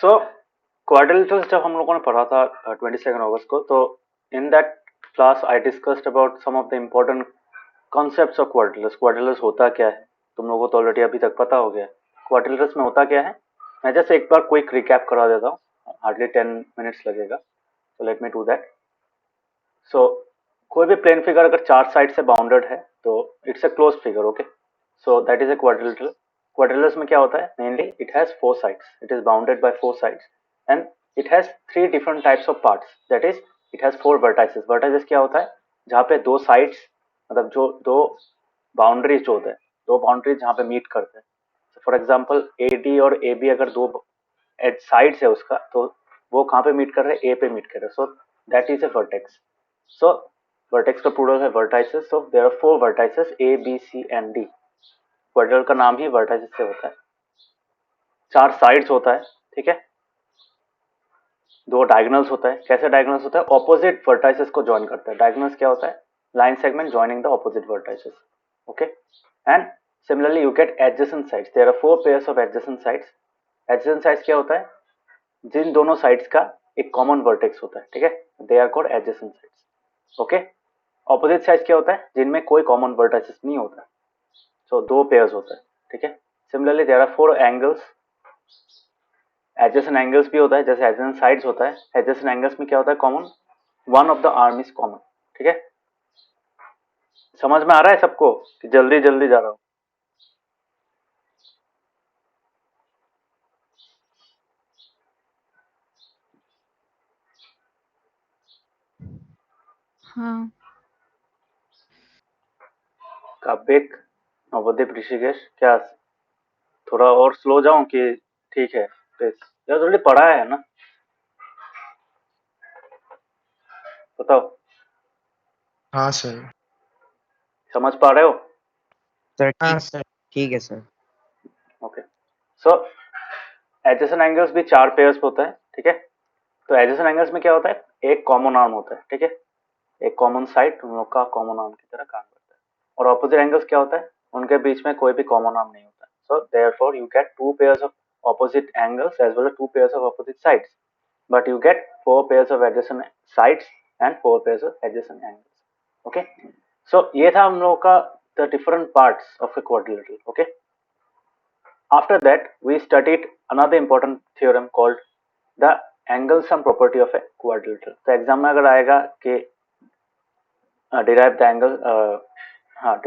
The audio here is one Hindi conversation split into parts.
सो क्वाड्रिलेटरल्स जब हम लोगों ने पढ़ा था 22 अगस्त को, तो in that class I discussed about some of the important concepts of quadrilaterals. Quadrilaterals होता क्या है तुम लोगों को तो ऑलरेडी अभी तक पता हो गया है। क्वाड्रिलेटरल्स में होता क्या है, मैं जैसे एक बार क्विक रिकैप करा देता हूँ, हार्डली 10 मिनट्स लगेगा, so let me do that. So कोई भी प्लेन फिगर अगर चार साइड से बाउंडेड है तो it's a close figure, okay. So that is a quadrilateral. Quadrilaterals में क्या होता है, mainly it has four sides, it is bounded by four sides and it has three different types of parts, that is it has four vertices. Vertices क्या होता है, जहाँ पे दो साइड्स, मतलब जो दो बाउंड्रीज जो होते हैं, दो बाउंड्रीज जहाँ पे मीट करते हैं। फॉर एग्जाम्पल ए डी और ए बी अगर दो साइड्स है उसका, तो वो कहाँ पे मीट कर रहे हैं, ए पे मीट कर रहे हैं, so that is a vertex. So vertex का प्लूरल है vertices, so there are four vertices A B C and D. Quadrilateral का नाम ही वर्टाइसेस से होता है। चार साइड्स होता है, ठीक है। दो डायगोनल्स होता है। कैसे डायगोनल्स होता है, ऑपोजिट वर्टाइसेस को ज्वाइन करता है। डायगोनल्स क्या होता है, line segment joining the opposite vertices, okay. And similarly you get adjacent sides, there are four pairs of adjacent sides. Adjacent sides क्या होता है, जिन दोनों साइड्स का एक कॉमन वर्टेक्स होता है, ठीक है, they are called adjacent sides, okay. Opposite sides क्या होता है, जिनमें कोई कॉमन वर्टेक्स नहीं होता, सो दो पेयर्स होता है, ठीक है। Similarly there are four angles. Adjacent angles भी होता है, जैसे एडजेसेंट साइड्स होता है। एडजेसेंट एंगल्स में क्या होता है, common, one of the arm is common, ठीक है। समझ में आ रहा है सबको कि जल्दी जल्दी जा रहा हूँ? हाँ काव्यक, नवोदीप, ऋषिकेश, क्या थोड़ा और स्लो जाऊं कि ठीक है पेस? यार ऑलरेडी पढ़ा है ना, बताओ, हाँ सर। समझ पा रहे हो? सर हाँ ठीक सर। ठीक है सर। ओके। सो एडजेसेंट एंगल्स भी चार पेयर्स होता है, ठीक है। तो एडजेसेंट एंगल्स में क्या होता है, एक कॉमन आर्म होता है, ठीक है, एक कॉमन साइड उन लोग का कॉमन आर्म की तरह काम करता है। और ऑपोजिट एंगल्स क्या होता है, उनके बीच में कोई भी कॉमन आर्म नहीं होता। So therefore you get two pairs of opposite angles as well as two pairs of opposite sides, but you get four pairs of adjacent sides and four pairs of adjacent angles, okay. So ये था हम लोगों का the different parts of a quadrilateral, okay. After that we studied another important theorem called the angle sum property of a quadrilateral. तो एग्जाम में अगर आएगा कि derive the angle, हाँ,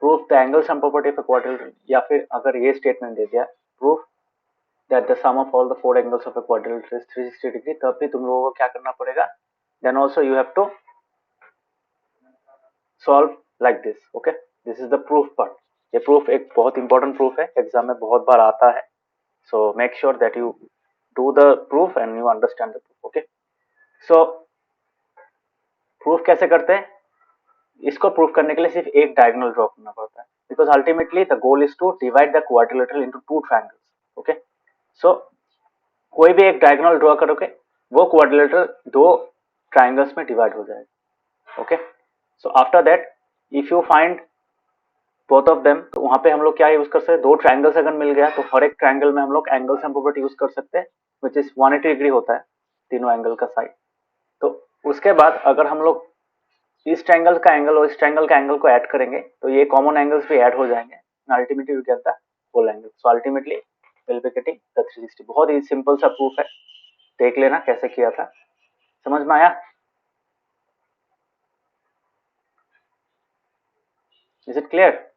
prove the angle sum property of a quadrilateral, या फिर अगर ये स्टेटमेंट दे दिया prove that the sum of all the four angles of a quadrilateral is 360 degree, तब भी तुम लोगों को क्या करना पड़ेगा, then also you have to solve like this, okay. This is the proof part. ये proof एक बहुत important proof है, एग्जाम में बहुत बार आता है, so make sure that you do the proof and you understand the proof, okay. So proof कैसे करते हैं, इसको प्रूफ करने के लिए सिर्फ एक डायगोनल ड्रॉ करना पड़ता है, because ultimately the goal is to divide the quadrilateral into two triangles, okay. So कोई भी एक डायगोनल ड्रॉ करोगे, वो क्वाड्रिलेटरल दो ट्रायंगल्स में डिवाइड हो जाएगा, okay. So after that if you find both of them, तो वहां पे हम लोग क्या यूज कर सकते हैं, दो ट्रायंगल्स अगर मिल गया तो हर एक ट्रायंगल में हम लोग एंगल सम प्रॉपर्टी यूज कर सकते हैं, विच इज 180 डिग्री होता है तीनों एंगल का साइड। तो उसके बाद अगर हम लोग इस ट्रायंगल का एंगल और इस ट्रायंगल का एंगल को ऐड करेंगे तो ये कॉमन एंगल्स भी ऐड हो जाएंगे, ultimately you get the whole angle. So ultimately will be getting the 360। बहुत ही सिंपल सा प्रूफ है, देख लेना कैसे किया था, समझ में आया? Is it clear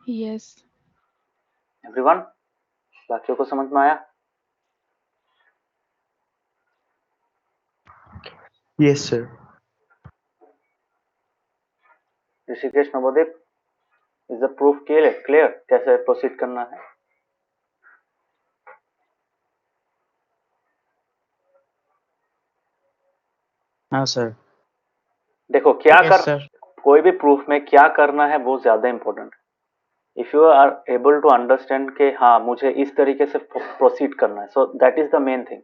yes everyone? बाकियों को समझ में आया? Yes sir. Rishikesh, Navodeep, is the proof clear? Clear कैसे प्रोसीड करना है? हाँ सर। देखो क्या यस कर, सर। कोई भी प्रूफ में क्या करना है वो ज्यादा इंपॉर्टेंट है। If you are able to understand के हाँ मुझे इस तरीके से प्रोसीड करना है, so that is the main thing.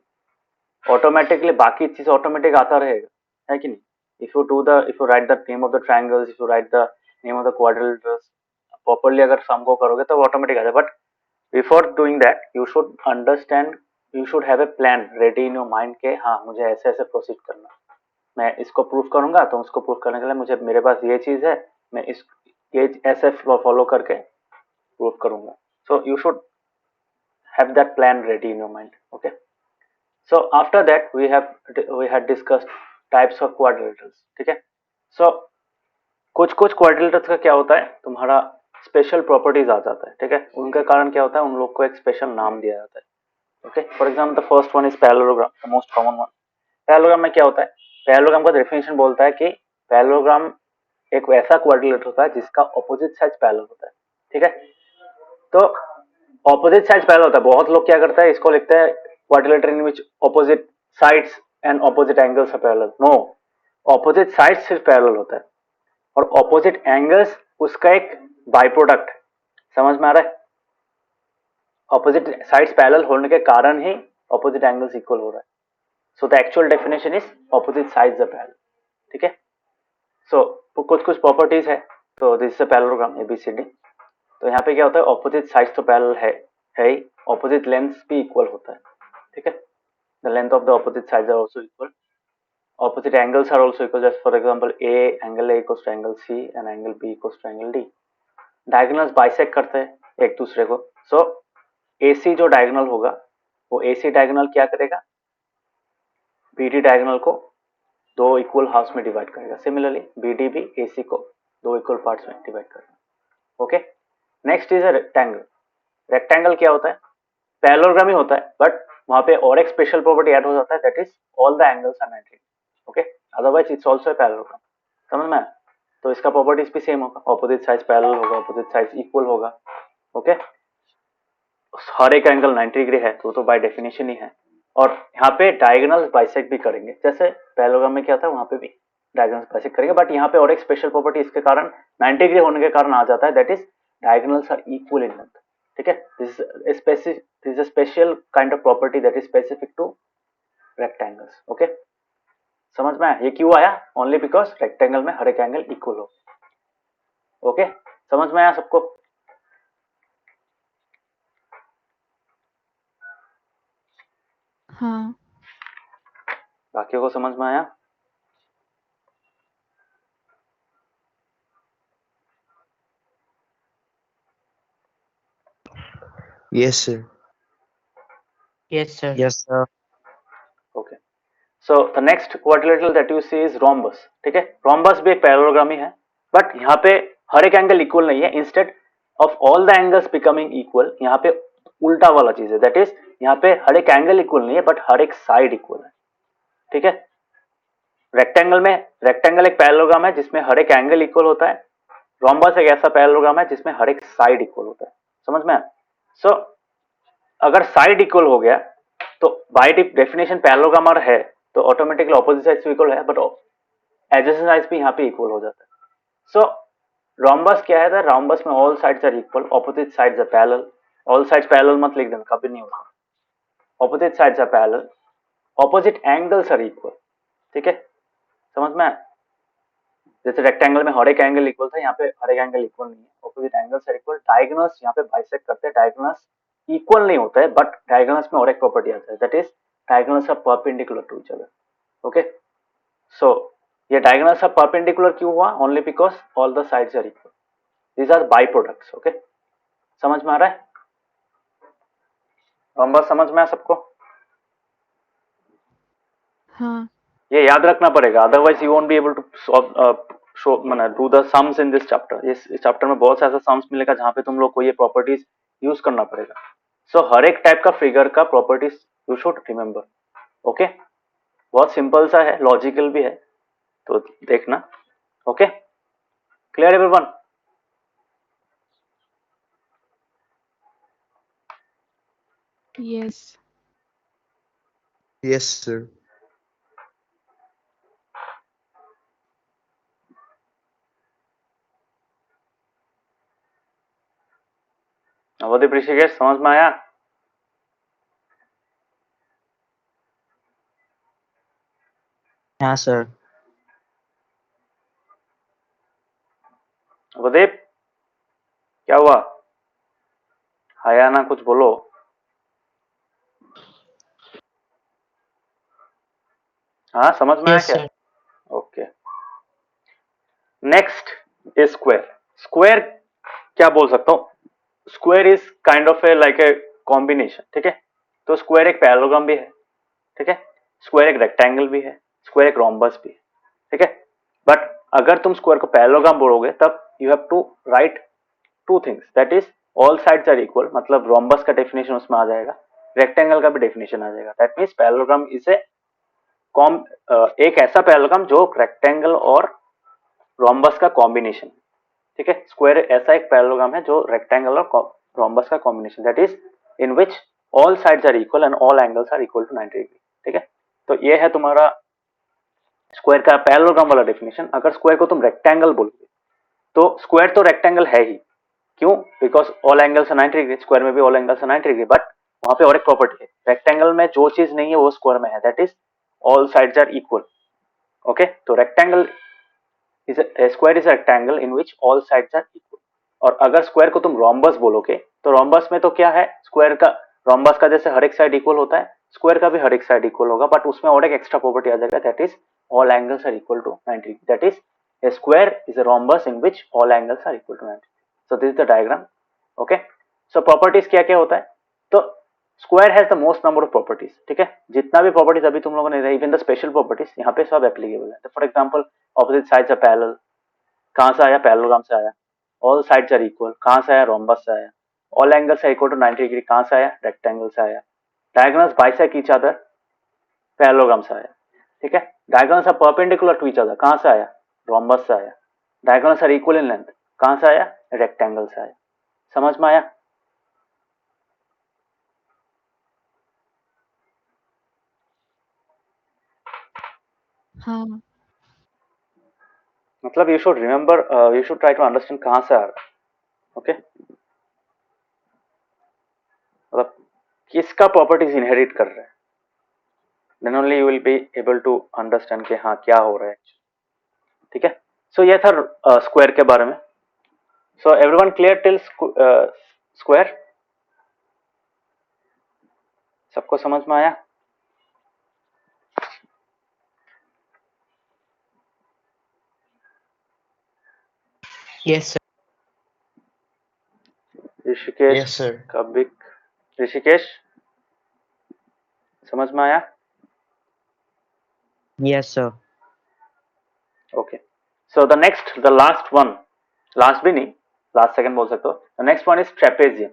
Automatically बाकी चीज ऑटोमेटिक आता रहेगा, है कि नहीं? If you write the name of the triangles, if you write the name of the quadrilaterals properly, अगर सम को करोगे तो ऑटोमेटिक आ जाए। But before doing that you should understand, you should have A plan ready in your mind के हाँ मुझे ऐसे ऐसे प्रोसीड करना है, मैं इसको प्रूफ करूंगा तो उसको प्रूफ करने के लिए मुझे मेरे पास ये चीज है, मैं इस ये ऐसे फॉलो करके प्रूफ करूंगा. सो you should have that plan ready in your mind. Okay, so after that we had discussed types of quadrilaterals. ठीक है, so कुछ कुछ quadrilaterals का क्या होता है, तुम्हारा स्पेशल प्रॉपर्टीज आ जाता है. ठीक है, उनके कारण क्या होता है, उन लोग को एक स्पेशल नाम दिया जाता है. Okay, for example the first one is parallelogram, the most common one. Parallelogram में क्या होता है, पैरेललोग्राम का डेफिनेशन बोलता है कि पैरेललोग्राम एक वैसा क्वाड्रिलेटर होता है जिसका ऑपोजिट साइड पैरेलल होता है. ठीक है, तो ऑपोजिट साइड्स पैरेलल होता है. बहुत लोग क्या करते हैं, इसको लिखते हैं quadrilateral in which opposite sides and opposite angles are parallel. No, opposite sides सिर्फ पैरेलल होता है और ऑपोजिट एंगल्स उसका एक बाय प्रोडक्ट है. समझ में आ रहा है, ऑपोजिट साइड्स पैरेलल होने के कारण ही ऑपोजिट एंगल्स इक्वल हो रहा है. So the actual definition is opposite sides are parallel. ठीक है, सो कुछ कुछ प्रॉपर्टीज है. तो this is a parallelogram ABCD. तो यहाँ पे क्या होता है, ऑपोजिट साइड्स तो पैरेलल है ही, ऑपोजिट लेंथ्स भी इक्वल होता है. ठीक है, the length of the opposite sides are also equal, opposite angles are also equal. Just for example angle A equals to angle C and angle B equals to angle D. Diagonals bisect करते हैं एक दूसरे को. सो एसी जो डायगोनल होगा वो एसी डायगोनल क्या करेगा, बीडी डायगोनल को दो इक्वल हाफ्स में डिवाइड करेगा. सिमिलरली बीडी भी एसी को दो इक्वल पार्ट्स में डिवाइड करेगा. Okay, next is a rectangle. Rectangle क्या होता है, पैरेललोग्राम ही होता है बट वहां पे और एक स्पेशल प्रॉपर्टी ऐड हो जाता है, that is all the angles are 90. Okay, otherwise it's also a parallelogram. समझ में आया, तो इसका प्रॉपर्टीज भी सेम होगा, ऑपोजिट साइड्स पैरेलल होगा, ऑपोजिट साइड्स इक्वल होगा. ओके, हर एक एंगल 90 डिग्री है तो बाय डेफिनेशन ही है. और यहाँ पे डायगोनल्स बाइसेक्ट भी करेंगे, जैसे पैरेललोग्राम में क्या था वहां पे भी डायगोनल्स बाइसेक्ट करेंगे. बट यहाँ पे और एक स्पेशल प्रॉपर्टी इसके कारण 90 डिग्री होने के कारण आ जाता है, that is diagonals are equal in length. ठीक है, this is a special kind of property that is specific to rectangles. Okay, समझ में आया, ये क्यों आया, ओनली बिकॉज रेक्टेंगल में हर एक एंगल इक्वल हो. ओके, समझ में आया सबको. हाँ. बाकियों को समझ में आया. Yes, sir. Yes, sir. Yes, sir. Okay, so the next quadrilateral that you see is rhombus. ठीक है, रोम्बस भी एक पैरेललोग्राम ही है बट यहाँ पे हर एक एंगल इक्वल नहीं है. Instead of all the angles becoming equal, यहाँ पे उल्टा वाला चीज है, दैट इज यहाँ पे हर एक एंगल इक्वल नहीं है बट हर एक साइड इक्वल है. ठीक है, रेक्टेंगल में, रेक्टेंगल एक पैरेललोग्राम है जिसमें हर एक एंगल इक्वल होता है. रोम्बस एक ऐसा पैरेललोग्राम है जिसमें हर एक साइड इक्वल होता है. समझ में. सो अगर साइड इक्वल हो गया तो बाय डेफिनेशन पैरेललोग्राम है तो ऑटोमेटिकली ऑपोजिट साइड्स इक्वल है बट एडजेसेंट साइड्स भी यहाँ पे इक्वल हो जाता है. सो रोम्बस क्या है, रोम्बस में all sides are equal, opposite sides are parallel. All sides parallel मत लिख देना, कभी नहीं होगा. Opposite sides are parallel, opposite angles are equal. ठीक है, समझ में. जैसे रेक्टेंगल में हर एक एंगल इक्वल था, यहाँ पे हर एक एंगल इक्वल नहीं है, opposite angles are equal. Diagonals यहाँ पे बाइसेक्ट करते हैं, डायगोनल्स इक्वल नहीं होता है बट डायगोनल्स में और एक प्रॉपर्टी आता है, that is diagonals are perpendicular to each other. Okay, so ये डायगोनल्स आर परपेंडिकुलर क्यों हुआ, only because all the sides are equal. These are by products. Okay, समझ में आ रहा है, रोम्बस समझ में आया सबको. हाँ. ये याद रखना पड़ेगा, otherwise you won't be able to show माने do the sums in this chapter. इस चैप्टर में बहुत से ऐसा सम्स मिलेगा जहां पे तुम लोग को ये प्रॉपर्टीज यूज करना पड़ेगा. सो हर एक टाइप का फिगर का properties you should remember. Okay, बहुत सिंपल सा है, लॉजिकल भी है, तो देखना. Okay, clear everyone. Yes. Yes, sir. Navodaya Rishikesh समझ में आया. हाँ, sir. नवदीप क्या हुआ, हयाना कुछ बोलो। हाँ समझ में आया Yes, क्या? sir. Okay. Next is square. Square क्या बोल सकता हूँ, square is kind of A like a combination, ठीक है। तो स्क्वायर एक पैरेललोग्राम भी है, ठीक है। स्क्वायर एक रेक्टेंगल भी है, स्क्वायर एक रोम्बस भी है, ठीक है। बट अगर तुम स्क्वायर को पैरेललोग्राम बोलोगे तब you have to write two things, that is all sides are equal, मतलब रोम्बस का डेफिनेशन उसमें आ जाएगा, रेक्टेंगल का भी डेफिनेशन आ जाएगा। That means parallelogram is a एक ऐसा पैरेललोग्राम जो रेक्टेंगल और रोम्बस का कॉम्बिनेशन, ठीक है। स्क्वायर ऐसा एक पैरेललोग्राम है जो रेक्टेंगल और रोम्बस का combination, that is in which all sides are equal and all angles are equal to 90 degree, ठीक है। तो ये है तुम्हारा स्क्वायर का पैरेललोग्राम वाला डेफिनेशन। अगर स्क्वायर को तुम रेक्टेंगल बोलोगे तो स्क्वायर तो रेक्टेंगल है ही, क्यों? Because all angles are 90 degree, square में भी all angles are 90 degree. But वहां पे और एक प्रॉपर्टी है, रेक्टेंगल में जो चीज नहीं है वो स्क्वायर में है, that is all sides are equal, okay. तो rectangle is square is rectangle in which all sides are equal. और अगर स्क्वायर को तुम रोम्बस बोलोगे तो रोम्बस में तो क्या है, स्क्वायर का रोम्बस का जैसे हर एक साइड इक्वल होता है, स्क्वायर का भी हर एक साइड इक्वल होगा, बट उसमें और एक एक्स्ट्रा प्रॉपर्टी आ जाएगा, that is all angles are equal to 90, that is a square is a rhombus in which all angles are equal to 90. So this is the diagram, okay. So properties क्या क्या होता है, तो square has the most number of properties, ठीक है। जितना भी प्रॉपर्टीज अभी तुम लोगों ने, इवन द स्पेशल प्रॉपर्टीज यहाँ पे सब एप्लीकेबल है। For example opposite sides are parallel, कहाँ से आया, पैरेललोग्राम से आया। ऑल साइड्स आर इक्वल, कहाँ से आया, रोम्बस से आया। All angles are equal to 90 degree, कहाँ से आया, रेक्टेंगल से आया। Diagonals bisect each other, parallelogram से आया, ठीक है। Diagonals are perpendicular to each other, कहाँ से आया, रोम्बस से आया। Diagonals are equal in length, कहाँ से आया, रेक्टेंगल से आया। समझ में आया? हाँ मतलब you should remember, you should try to understand कहाँ से आ रहा है, ओके। मतलब किसका प्रॉपर्टीज इनहेरिट कर रहे हैं, then only you will be able to understand कि हाँ क्या हो रहा है, ठीक है। सो ये था स्क्वायर के बारे में। So everyone clear till square? सबको समझ में आया? Yes, sir. Rishikesh, Yes, sir. कबिक, Rishikesh समझ में आया? Yes, sir. Okay. So the next, the last one, last भी नहीं, लास्ट सेकंड बोल सकते हो। The next one is trapezium,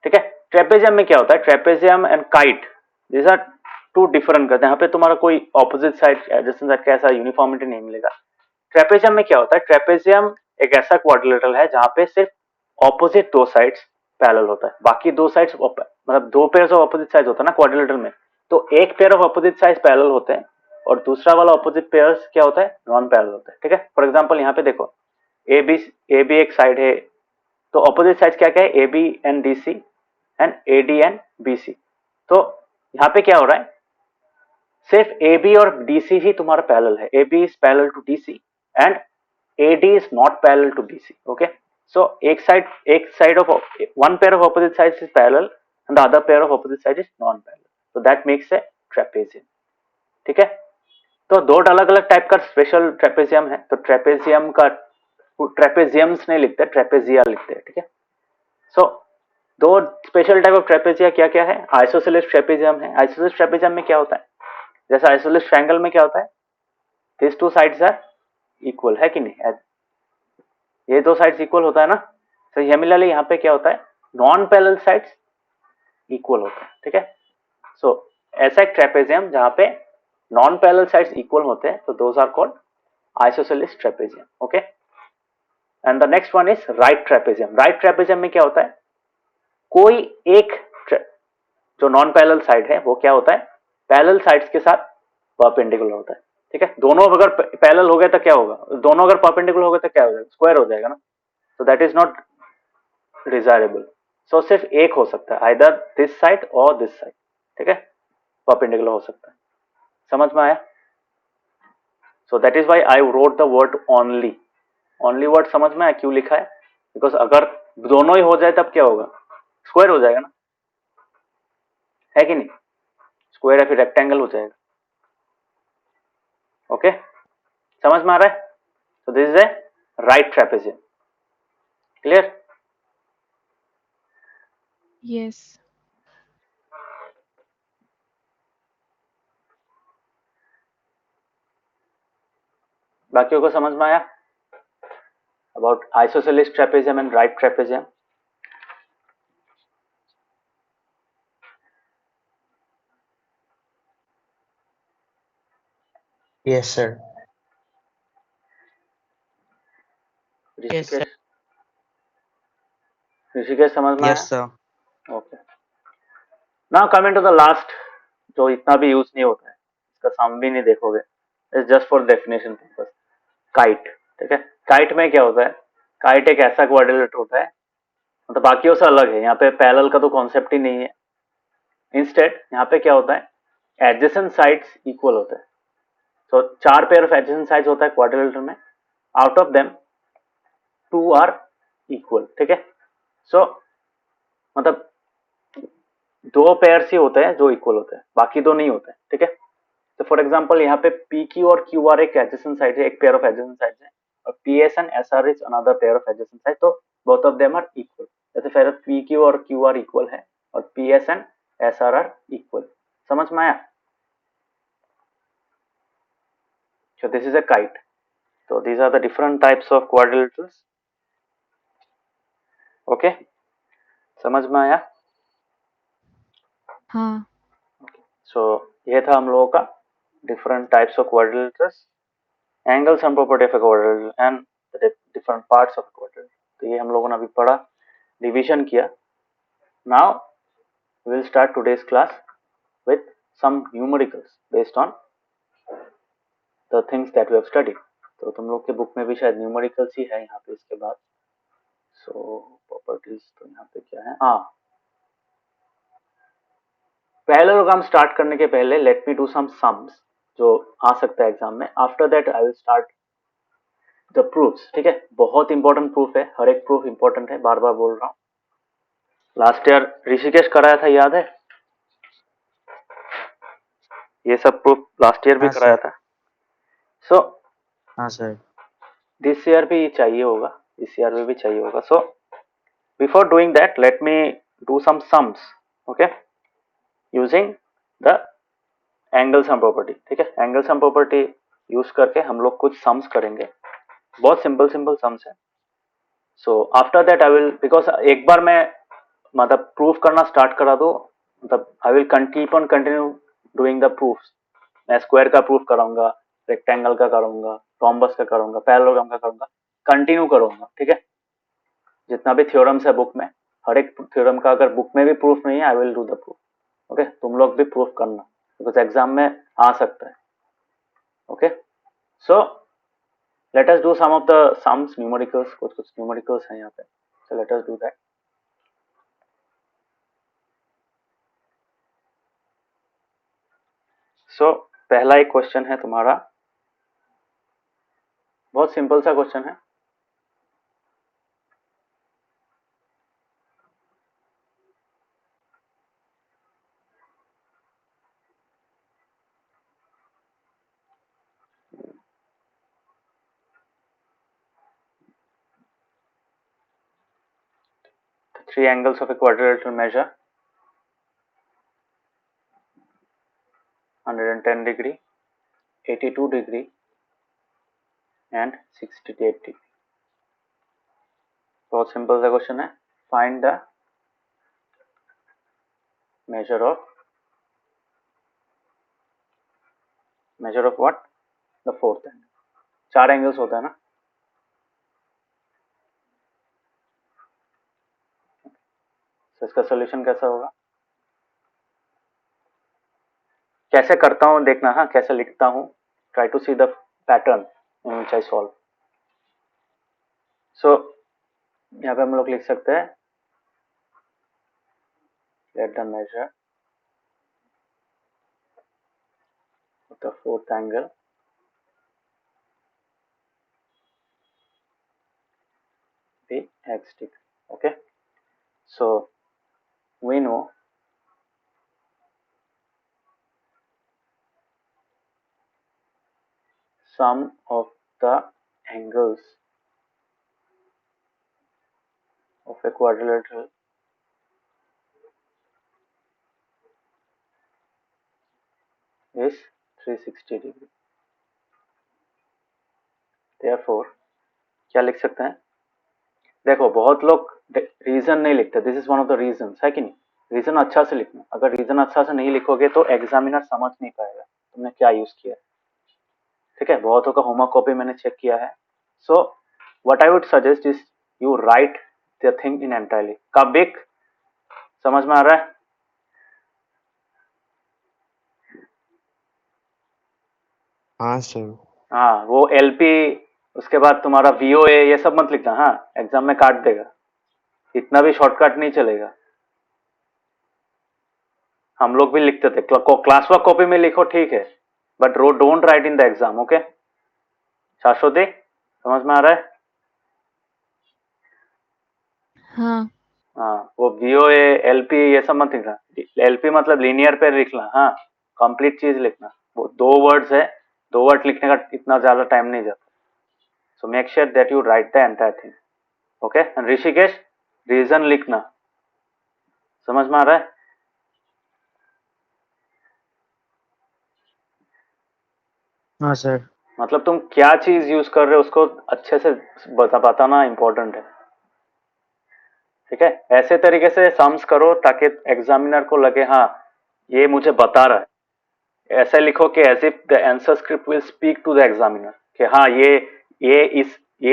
ठीक है। ट्रेपेजियम में क्या होता है, trapezium and kite, this are two different करते हैं। यहाँ पे तुम्हारा कोई ऑपोजिट साइड एडजेसेंट साइड का ऐसा यूनिफॉर्मिटी नहीं मिलेगा। ट्रेपेजियम में क्या होता है, ट्रेपेजियम एक ऐसा क्वाड्रिलेटरल है जहाँ पे सिर्फ ऑपोजिट दो साइड्स पैरेलल होता है, बाकी दो साइड्स मतलब दो पेयर्स ऑफ ऑपोजिट साइड्स होता है ना क्वाड्रिलेटरल में, तो एक pair of opposite sides parallel होते हैं और दूसरा वाला ऑपोजिट पेयर्स क्या होता है, नॉन पैरेलल होता है, ठीक है। फॉर एग्जांपल यहाँ पे देखो, ए बी एक साइड है, तो ऑपोजिट साइड्स क्या क्या है, A B and D C and A D and B C. तो यहाँ पे क्या हो रहा है, सिर्फ ए बी और डी सी ही तुम्हारा पैरेलल है, A B is parallel to D C and AD is not parallel to BC. Okay, so एक side of one pair of opposite sides is parallel and the other pair of opposite side is non-parallel. So that makes a trapezium. ठीक है, तो दो अलग अलग टाइप का स्पेशल ट्रेपेजियम है। तो ट्रेपेजियम का ट्रेपेजियम्स नहीं लिखते, ट्रेपेजिया लिखते हैं, ठीक है। सो दो स्पेशल टाइप ऑफ ट्रेपेजिया क्या क्या है, आइसोसेलेस ट्रेपेजियम है। आइसोसेलेस ट्रेपेजियम में क्या होता है, जैसे आइसोसेलेस ट्रायंगल में क्या होता है, this two sides are equal, है कि नहीं, ये दो साइड्स इक्वल होता है ना। तो सिमिलरली यहाँ पे क्या होता है, नॉन पैरेलल साइड्स इक्वल होता है, ठीक है। सो ऐसा एक ट्रेपेजियम जहाँ पे नॉन पैरेलल साइड्स इक्वल होते हैं, तो those are called isosceles trapezium, okay. And the next one is right trapezium. Right trapezium में क्या होता है, कोई एक जो नॉन पैरेलल साइड है वो क्या होता है, पैरेलल साइड्स के साथ परपेंडिकुलर होता है, ठीक है। दोनों अगर पैरेलल हो गए तो क्या होगा, दोनों अगर परपेंडिकुलर हो गए तो क्या हो जाएगा, स्क्वायर हो जाएगा ना। so that is not desirable, so सिर्फ एक हो सकता है, either this side और this side, ठीक है, परपेंडिकुलर हो सकता है। समझ में आया? so that is why I wrote the word only, only word समझ में आया क्यों लिखा है, because अगर दोनों ही हो जाए तब क्या होगा, स्क्वायर हो जाएगा ना, है कि नहीं? स्क्वायर या फिर रेक्टेंगल हो जाएगा। ओके, समझ में आ रहा है? तो this is a right trapezium. Clear? yes, बाकियों को समझ में आया about isosceles trapezium and right trapezium? Yes, sir. Yes, sir. Rishikesh, Rishikesh समझ में Yes, आया? sir. Okay, now coming to the last, जो इतना भी यूज नहीं होता है, इसका सम भी नहीं देखोगे, it's just for definition purpose. Kite, ठीक है? काइट में क्या होता है? काइट एक ऐसा क्वाड्रिलेटरल होता है, मतलब बाकियों से अलग है, यहाँ पे पैरेलल का तो कॉन्सेप्ट ही नहीं है। इंस्टेड यहाँ पे क्या होता है, एडजेसेंट साइड्स इक्वल होता है। तो 4 पेयर ऑफ एडजेसेंट साइड्स होता है क्वाड्रिलेटरल में, out of them 2 are equal, ठीक है? सो मतलब 2 पेयर ही होते हैं जो इक्वल होते हैं, बाकी 2 नहीं होते हैं, ठीक है? तो फॉर एग्जांपल यहाँ पे पी क्यू और क्यू आर एक एडजेसेंट साइड है, एक पेयर ऑफ एडजेसेंट साइड है, और P S and S R is another pair of adjacent side, तो both of them are equal. जैसे फिर पी क्यू और क्यू आर इक्वल है और P S and S R equal. समझ में आया? So this is a kite. So these are the different types of quadrilaterals. Okay, समझ में आया? हाँ, So ये था हम लोगों का different types of quadrilaterals, angles and property of a quadrilateral and the different parts of a quadrilateral. तो ये हम लोगों ने अभी पढ़ा, डिवीजन किया. Now we will start today's class with some numericals based on the things that we have studied. तो तुम लोग के बुक में भी शायद न्यूमेरिकल्स ही है यहाँ पे इसके बाद. So प्रॉपर्टीज तो यहाँ पे क्या है? हाँ, पहले लोग हम स्टार्ट करने के पहले let me do some sums जो आ सकता है एग्जाम में. After that I will start the proofs. ठीक है, बहुत इंपॉर्टेंट प्रूफ है, हर एक प्रूफ इंपॉर्टेंट है, बार बार बोल रहा हूँ. लास्ट ईयर ऋषिकेश कराया था, याद है? ये सब प्रूफ लास्ट ईयर भी हाँ कराया सर. था. सो हाँ सर. दिस ईयर भी चाहिए होगा, इस ईयर में भी चाहिए होगा. So before doing that let me do some sums, okay, using the angle sum property. ठीक है, एंगल सम प्रॉपर्टी यूज करके हम लोग कुछ सम्स करेंगे, बहुत सिंपल सिंपल सम्स है. So after that I will, because एक बार मैं मतलब प्रूफ करना स्टार्ट करा दो, मतलब I will keep on continue doing the proofs. मैं स्क्वायर का प्रूफ कराऊंगा, रेक्टेंगल का करूंगा, टॉम्बस का करूंगा, पैरेललोग्राम का करूंगा, कंटिन्यू करूंगा. ठीक है, जितना भी थ्योरम्स है बुक में, हर एक थ्योरम का अगर बुक में भी प्रूफ नहीं है, आई will do the proof. Okay, तुम लोग भी प्रूफ करना, बिकॉज एग्जाम में आ सकता है. Okay, so let us do some of the sums, numericals, कुछ कुछ न्यूमेरिकल्स हैं यहाँ पे. So let us do that. So पहला एक क्वेश्चन है तुम्हारा, बहुत सिंपल सा क्वेश्चन है. Three angles of a quadrilateral measure 110 degree, 82 degree and 68 degree. बहुत सिंपल सा क्वेश्चन है. Find the measure of what? The fourth angle. 4 angles होता है ना. तो इसका सोल्यूशन कैसा होगा? कैसे करता हूँ देखना, हाँ, कैसे लिखता हूँ. Try to see the pattern in which I solve. So यहाँ पे हम लोग लिख सकते हैं, let the measure of the fourth angle be x degree. Okay, so we know sum of the angles of a quadrilateral is 360 degree. Therefore क्या लिख सकते हैं? देखो बहुत लोग रीजन नहीं लिखते, this is one of the reason, है कि नहीं? रीजन अच्छा से लिखना, अगर रीजन अच्छा से नहीं लिखोगे तो एग्जामिनर समझ नहीं पाएगा तुमने क्या यूज किया है, ठीक है? बहुतों का होमवर्क कॉपी मैंने चेक किया है. So what I would suggest is you write the thing in entirely. Kabik समझ में आ रहा है? हाँ सर. हाँ, वो एलपी उसके बाद तुम्हारा वीओए ये सब मत लिखना. हाँ, एग्जाम में काट देगा, इतना भी शॉर्टकट नहीं चलेगा. हम लोग भी लिखते थे, क्लास वर्क कॉपी में लिखो ठीक है, but don't write in the exam. Okay शाश्वती, समझ में आ रहा है? हाँ. हाँ, वो वीओए एलपी ये सब मत लिखना. एलपी मतलब लीनियर पे लिखना. हाँ, कंप्लीट चीज लिखना. वो 2 वर्ड्स है, 2 वर्ड लिखने का इतना ज्यादा टाइम नहीं जाता. So make sure that you write the entire thing. Okay, and Rishikesh reason लिखना. समझ में आ रहा है? हाँ सर. मतलब तुम क्या चीज यूज कर रहे हो उसको अच्छे से बताना इंपॉर्टेंट है, ठीक है? ऐसे तरीके से सम्स करो ताकि एग्जामिनर को लगे हाँ ये मुझे बता रहा है. ऐसे लिखो कि as if the answer script will speak to the examiner कि हाँ ये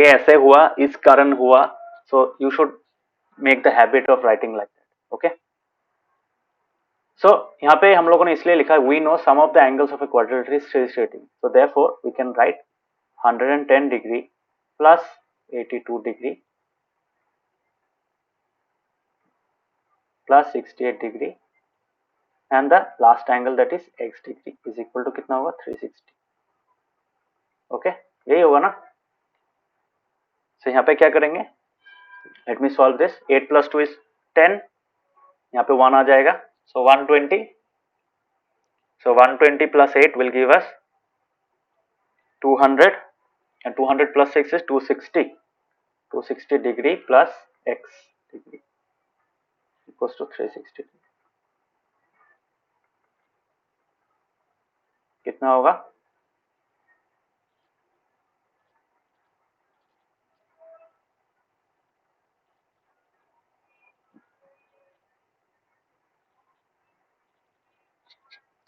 ऐसे हुआ, इस कारण हुआ. So you should make the habit of writing like that. Okay, so यहाँ पे हम लोगों ने इसलिए लिखा we know some of the angles of a quadrilateral is 360. So therefore we can write 110 degree plus 82 degree plus 68 degree and the last angle that is x degree is equal to कितना होगा 360. ओके, यही होगा ना? सो यहाँ पे क्या करेंगे? Let me solve this. 8 plus 2 is 10. यहाँ पे 1 आ जाएगा. सो 120. So 120 plus 8 will give us 200 and 200 plus 6 is 260. 260 degree plus x degree equals to 360. कितना होगा?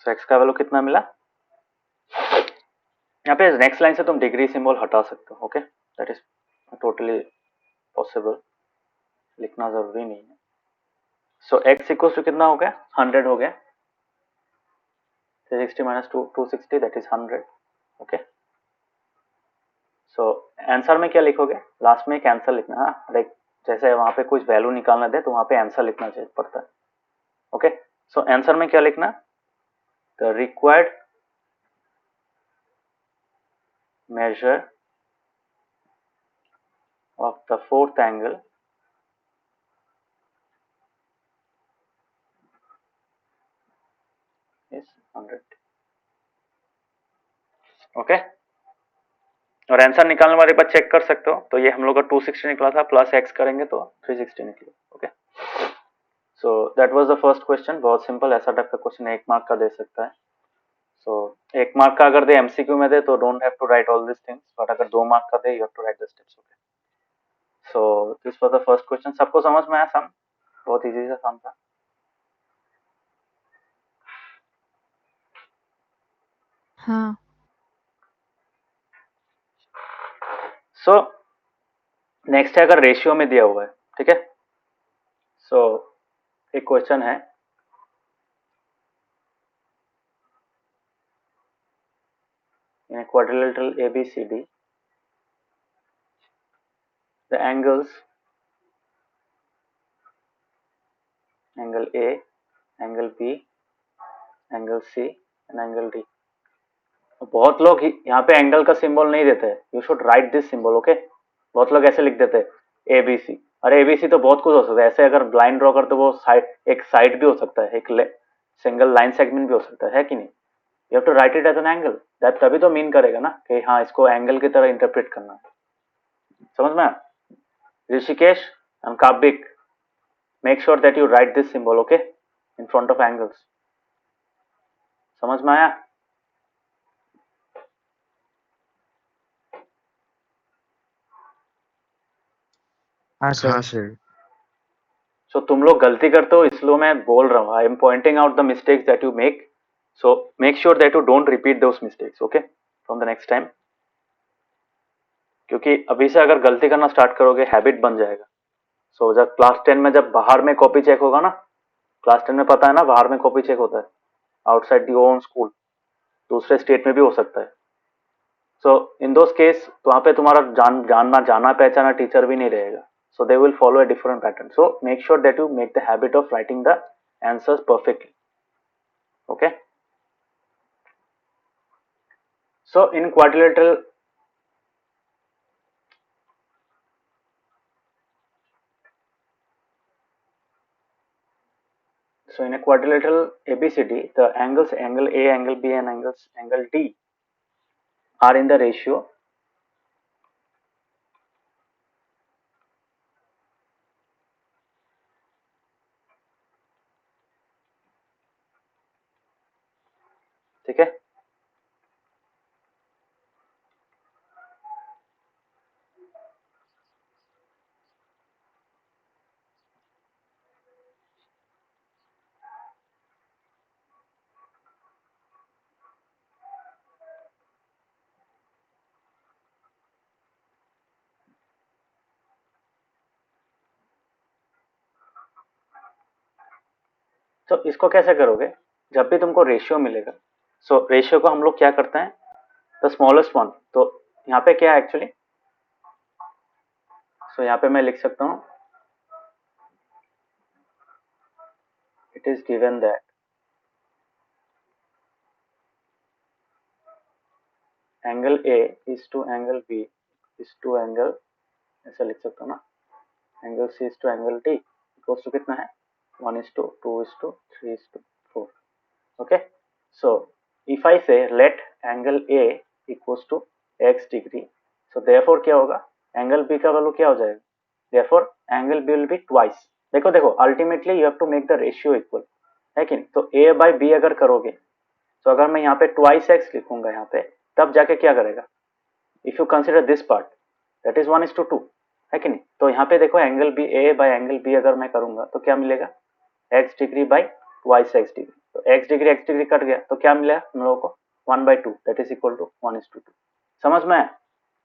तो x का वैल्यू कितना मिला? यहाँ पे नेक्स्ट लाइन से तुम डिग्री सिंबल हटा सकते हो. Okay, that is totally possible, लिखना जरूरी नहीं है. सो x इक्वल्स टू कितना हो गया? 100 हो गया. 360 minus 260 that is 100. Okay, so answer में क्या लिखोगे? लास्ट में एक आंसर लिखना. हाँ, लाइक जैसे वहां पे कुछ वैल्यू निकालना दे तो वहां पे आंसर लिखना चाहिए पड़ता है. ओके, सो आंसर में क्या लिखना? The required measure of the fourth angle is 100. Okay, और आंसर निकालने वाले पर चेक कर सकते हो. तो ये हम लोग का 260 निकला था, प्लस x करेंगे तो 360 निकले. Okay, so that was the first question. बहुत सिंपल, ऐसा टाइप का क्वेश्चन 1 मार्क का दे सकता है. सो 1 मार्क का अगर दे एमसीक्यू में दे तो don't have to write all this things, but अगर 2 मार्क का दे you have to write the steps. Okay, so this was the first question. सबको समझ में आया? सम बहुत इजी सा सम था. हाँ. सो नेक्स्ट है, अगर रेशियो में दिया हुआ है, ठीक है? सो एक क्वेश्चन है, in a quadrilateral ABCD, the angles angle A, angle B, angle C and angle D. बहुत लोग यहाँ पे एंगल का सिंबल नहीं देते. You should write this symbol. Okay, बहुत लोग ऐसे लिख देते A B C. अरे एबीसी तो बहुत कुछ हो सकता है ऐसे, अगर ब्लाइंड ड्रॉ करते वो साइड, एक साइड भी हो सकता है, एक सिंगल लाइन सेगमेंट भी हो सकता है कि नहीं? You have to write it as an angle, that तभी तो मीन करेगा ना कि हाँ इसको एंगल की तरह इंटरप्रेट करना है। समझ में? Rishikesh and Kabik, make sure that you write this symbol, okay, in front of angles. समझ में आया? हाँ सर। सो तुम लोग गलती करते हो इसलिए मैं बोल रहा हूँ, I am pointing out the mistakes that you make, so make sure that you don't repeat those mistakes, okay, from the next time. क्योंकि अभी से अगर गलती करना स्टार्ट करोगे हैबिट बन जाएगा। सो जब क्लास 10 में जब बाहर में कॉपी चेक होगा ना, क्लास 10 में पता है ना बाहर में कॉपी चेक होता है, आउटसाइड दी ओन स्कूल, दूसरे स्टेट में भी हो सकता है। सो इन दोस केस तो वहाँ पे तुम्हारा जाना पहचाना टीचर भी नहीं रहेगा, so they will follow a different pattern, so make sure that you make the habit of writing the answers perfectly, okay? So in quadrilateral, ABCD, the angles angle A, angle B and angle D are in the ratio ठीक है? तो इसको कैसे करोगे? जब भी तुमको रेशियो मिलेगा, सो रेशियो को हम लोग क्या करते हैं, द स्मॉलेस्ट वन, तो यहाँ पे क्या है एक्चुअली, सो यहाँ पे मैं लिख सकता हूँ, it is given that angle A is to angle B is to angle, ऐसा लिख सकता हूँ ना, angle C is to angle D equals to कितना है, 1:2:3:4, okay? So if I say let angle A equals to x degree, so therefore क्या होगा, एंगल B का वैल्यू क्या हो जाएगा, therefore angle B will be twice। देखो देखो ultimately you have to make the ratio equal, है कि नहीं? तो A by B अगर करोगे, तो अगर मैं यहाँ पे twice x लिखूंगा यहाँ पे, तब जाके क्या करेगा, if you consider this part that is 1:2, है कि नहीं? तो यहाँ पे देखो angle B, A by angle B अगर मैं करूंगा तो क्या मिलेगा, x degree by twice x degree, तो x डिग्री कट गया तो क्या मिला हम लोगों को, 1/2, दैट इज इक्वल टू 1:2। समझ में?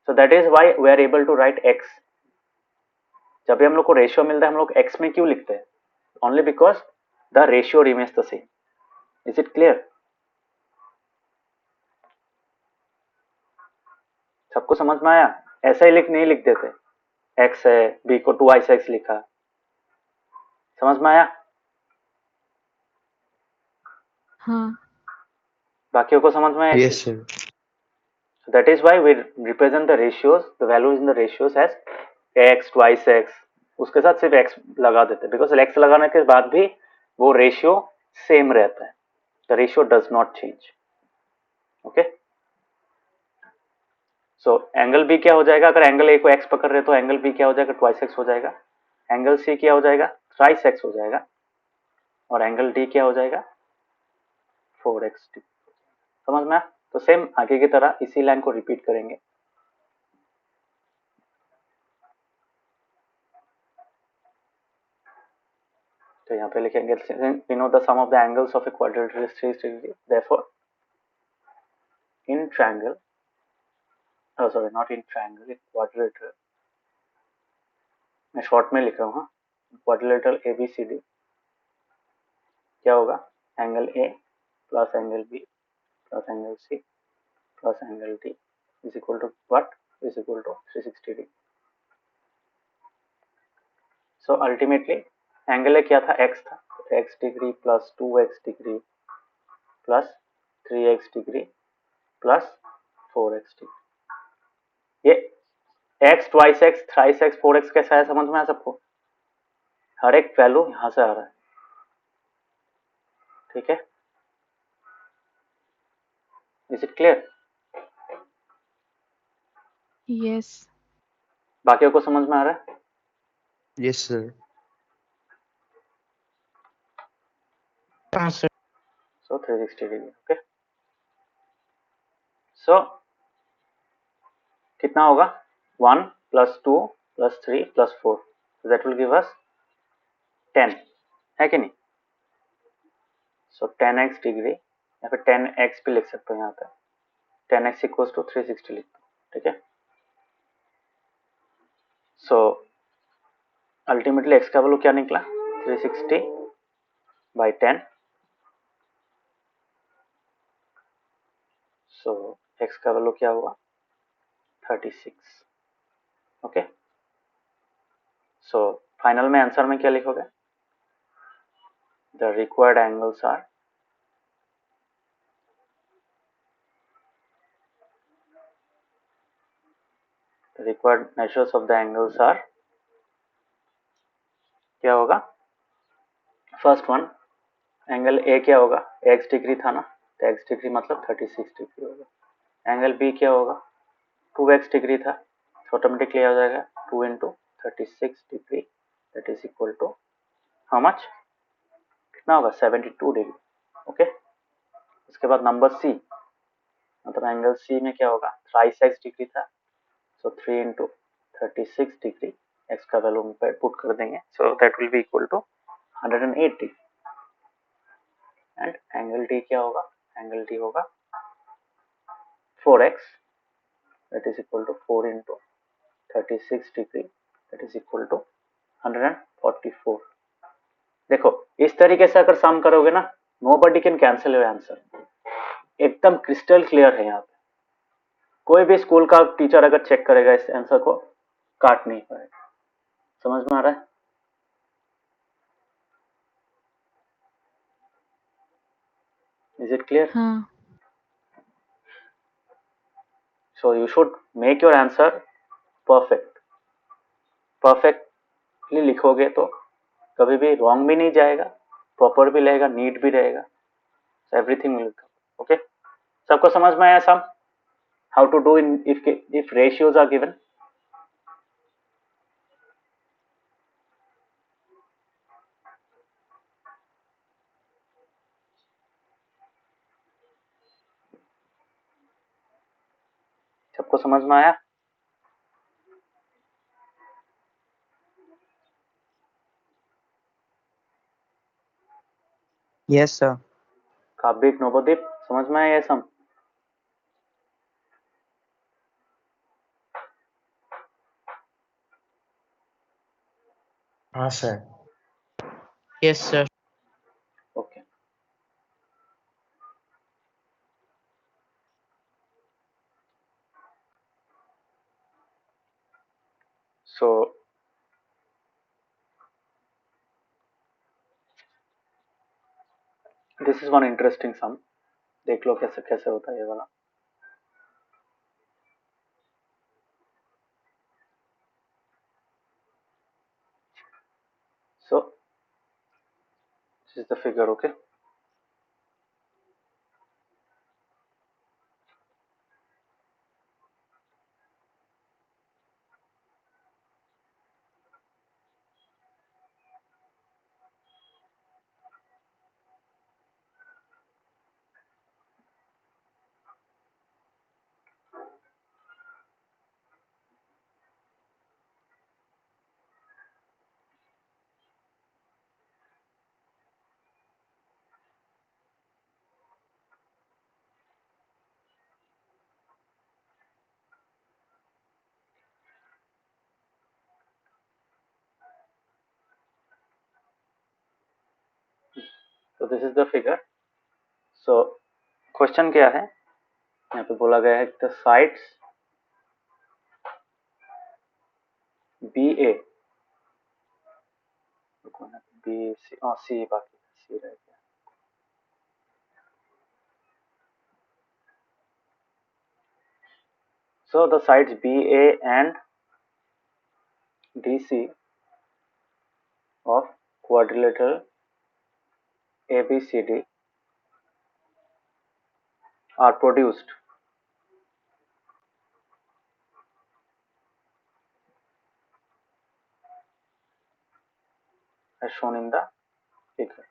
So that is why we are able to write x। जब भी हम लोग को रेशियो मिलता है हम लोग x में क्यों लिखते हैं, only because the ratio remains the same. Is it clear? सबको समझ में आया? ऐसा ही नहीं लिख देते, x है b को 2x लिखा, समझ में आया? हाँ। बाकियों को समझ में आया? Yes sir. That is why we represent the ratios, the values in the ratios as x, twice x, उसके साथ सिर्फ x लगा देते, बिकॉज x लगाने के बाद भी वो रेशियो सेम रहता है, the ratio does not change, okay? So angle B क्या हो जाएगा, अगर एंगल ए को x पकड़ रहे तो एंगल बी क्या हो जाएगा, ट्वाइस x हो जाएगा, एंगल सी क्या हो जाएगा, थ्राइस x हो जाएगा, और एंगल डी क्या हो जाएगा, 4x। समझ में? तो सेम आगे की तरह इसी लाइन को रिपीट करेंगे। तो यहाँ पे लिखेंगे we know the sum of the angles of a quadrilateral is 360 degree, therefore in triangle, oh sorry not in triangle, in quadrilateral, मैं शॉर्ट में लिख रहा हूँ, हाँ, quadrilateral ABCD क्या होगा, angle A plus angle B plus angle C plus angle D is equal to what, is equal to 360 degree. So ultimately angle क्या था, x था, x degree plus 2x degree plus 3x degree plus 4x degree. ये x, twice x, thrice x, 4x कैसा है, समझ में आया सबको? हर एक वैल्यू यहाँ से आ रहा है, ठीक है। Is it clear? yes, बाकियों को समझ में आ रहा है? Yes, sir. हाँ sir. So 360 degree, okay. So कितना होगा? 1 plus 2 plus 3 plus 4, so that will give us 10, है कि नहीं? So 10x डिग्री या फिर 10x भी लिख सकते हो यहाँ पे, 10x इक्वल्स टू 360 लिख दो, ठीक है। सो अल्टीमेटली x का वैल्यू क्या निकला? 360 by 10. सो x का वैल्यू क्या हुआ? 36, ओके। सो फाइनल में आंसर में क्या लिखोगे? The required angles are required measures of the angles are, क्या होगा? फर्स्ट वन एंगल ए क्या होगा? x डिग्री था ना, तो x डिग्री मतलब 36 डिग्री होगा। एंगल बी क्या होगा? 2x डिग्री था, तो ऑटोमेटिकली आ जाएगा 2 into 36 degree, that is equal to how much? कितना होगा? 72 डिग्री, ओके। उसके बाद नंबर सी, मतलब एंगल सी में क्या होगा? थ्राइस x डिग्री था, सो 3 इंटू 36 डिग्री, x का वैल्यू पे पुट कर देंगे, so that will be equal to 108 degree. And angle D क्या होगा? एंगल डी होगा 4x, that is equal to 4 into 36 degree, that is equal to 144। देखो इस तरीके से अगर सम करोगे ना, nobody can cancel your answer, एकदम क्रिस्टल क्लियर है। यहाँ पे कोई भी स्कूल का टीचर अगर चेक करेगा इस आंसर को, काट नहीं पाएगा। समझ में आ रहा है? Is it clear? हाँ, so you should make your answer perfect. Perfectly लिखोगे तो कभी भी रॉन्ग भी नहीं जाएगा, प्रॉपर भी रहेगा, नीट भी रहेगा, एवरीथिंग विल कम, ओके। सबको समझ में आया sum? How to do in if ratios are given? सबको समझ में आया? Yes, sir. काबिक, नवोदीप, समझ में आया ये सम? हाँ sir. Yes sir. Okay. So this is one interesting sum, देख लो कैसे कैसे होता है ये वाला। So this is the figure, okay. So this is the figure. So question क्या है? यहाँ पे बोला गया है the sides B A, B C, C बाकी सी रह गया। So the sides BA and DC, of quadrilateral ABCD are produced as shown in the figure.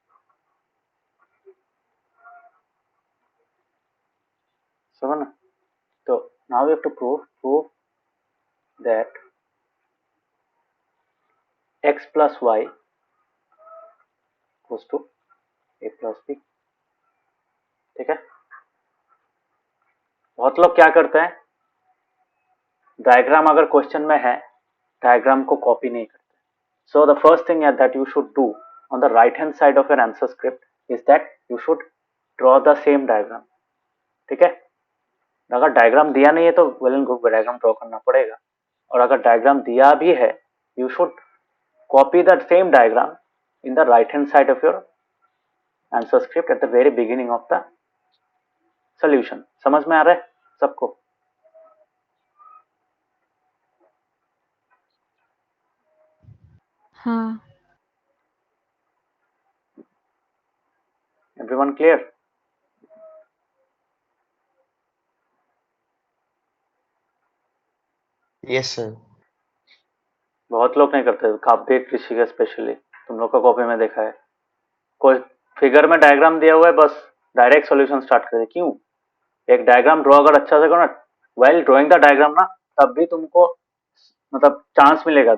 समझना? So now we have to prove that x plus y goes to a plus b. ठीक है? बहुत लोग क्या करते हैं, डायग्राम अगर क्वेश्चन में है, डायग्राम को कॉपी नहीं करते. So the first thing that you should do on the right hand side of your answer script is that you should draw the same diagram. ठीक है? अगर डायग्राम दिया नहीं है तो well and good, diagram draw करना पड़ेगा. और अगर डायग्राम दिया भी है, you should copy the same diagram in the right hand side of your answer script at the very beginning of the solution. समझ में आ रहा है सबको? हाँ. Everyone clear? Yes, sir. बहुत लोग नहीं करते, काव्य कृषि स्पेशली तुम लोग का कॉपी में देखा है, कोई फिगर में डायग्राम दिया हुआ है, बस डायरेक्ट सॉल्यूशन स्टार्ट कर दे. क्यों? एक डायग्राम ड्रॉ अगर अच्छा से करो ना, while drawing the diagram ना, तब भी तुमको मतलब चांस मिलेगा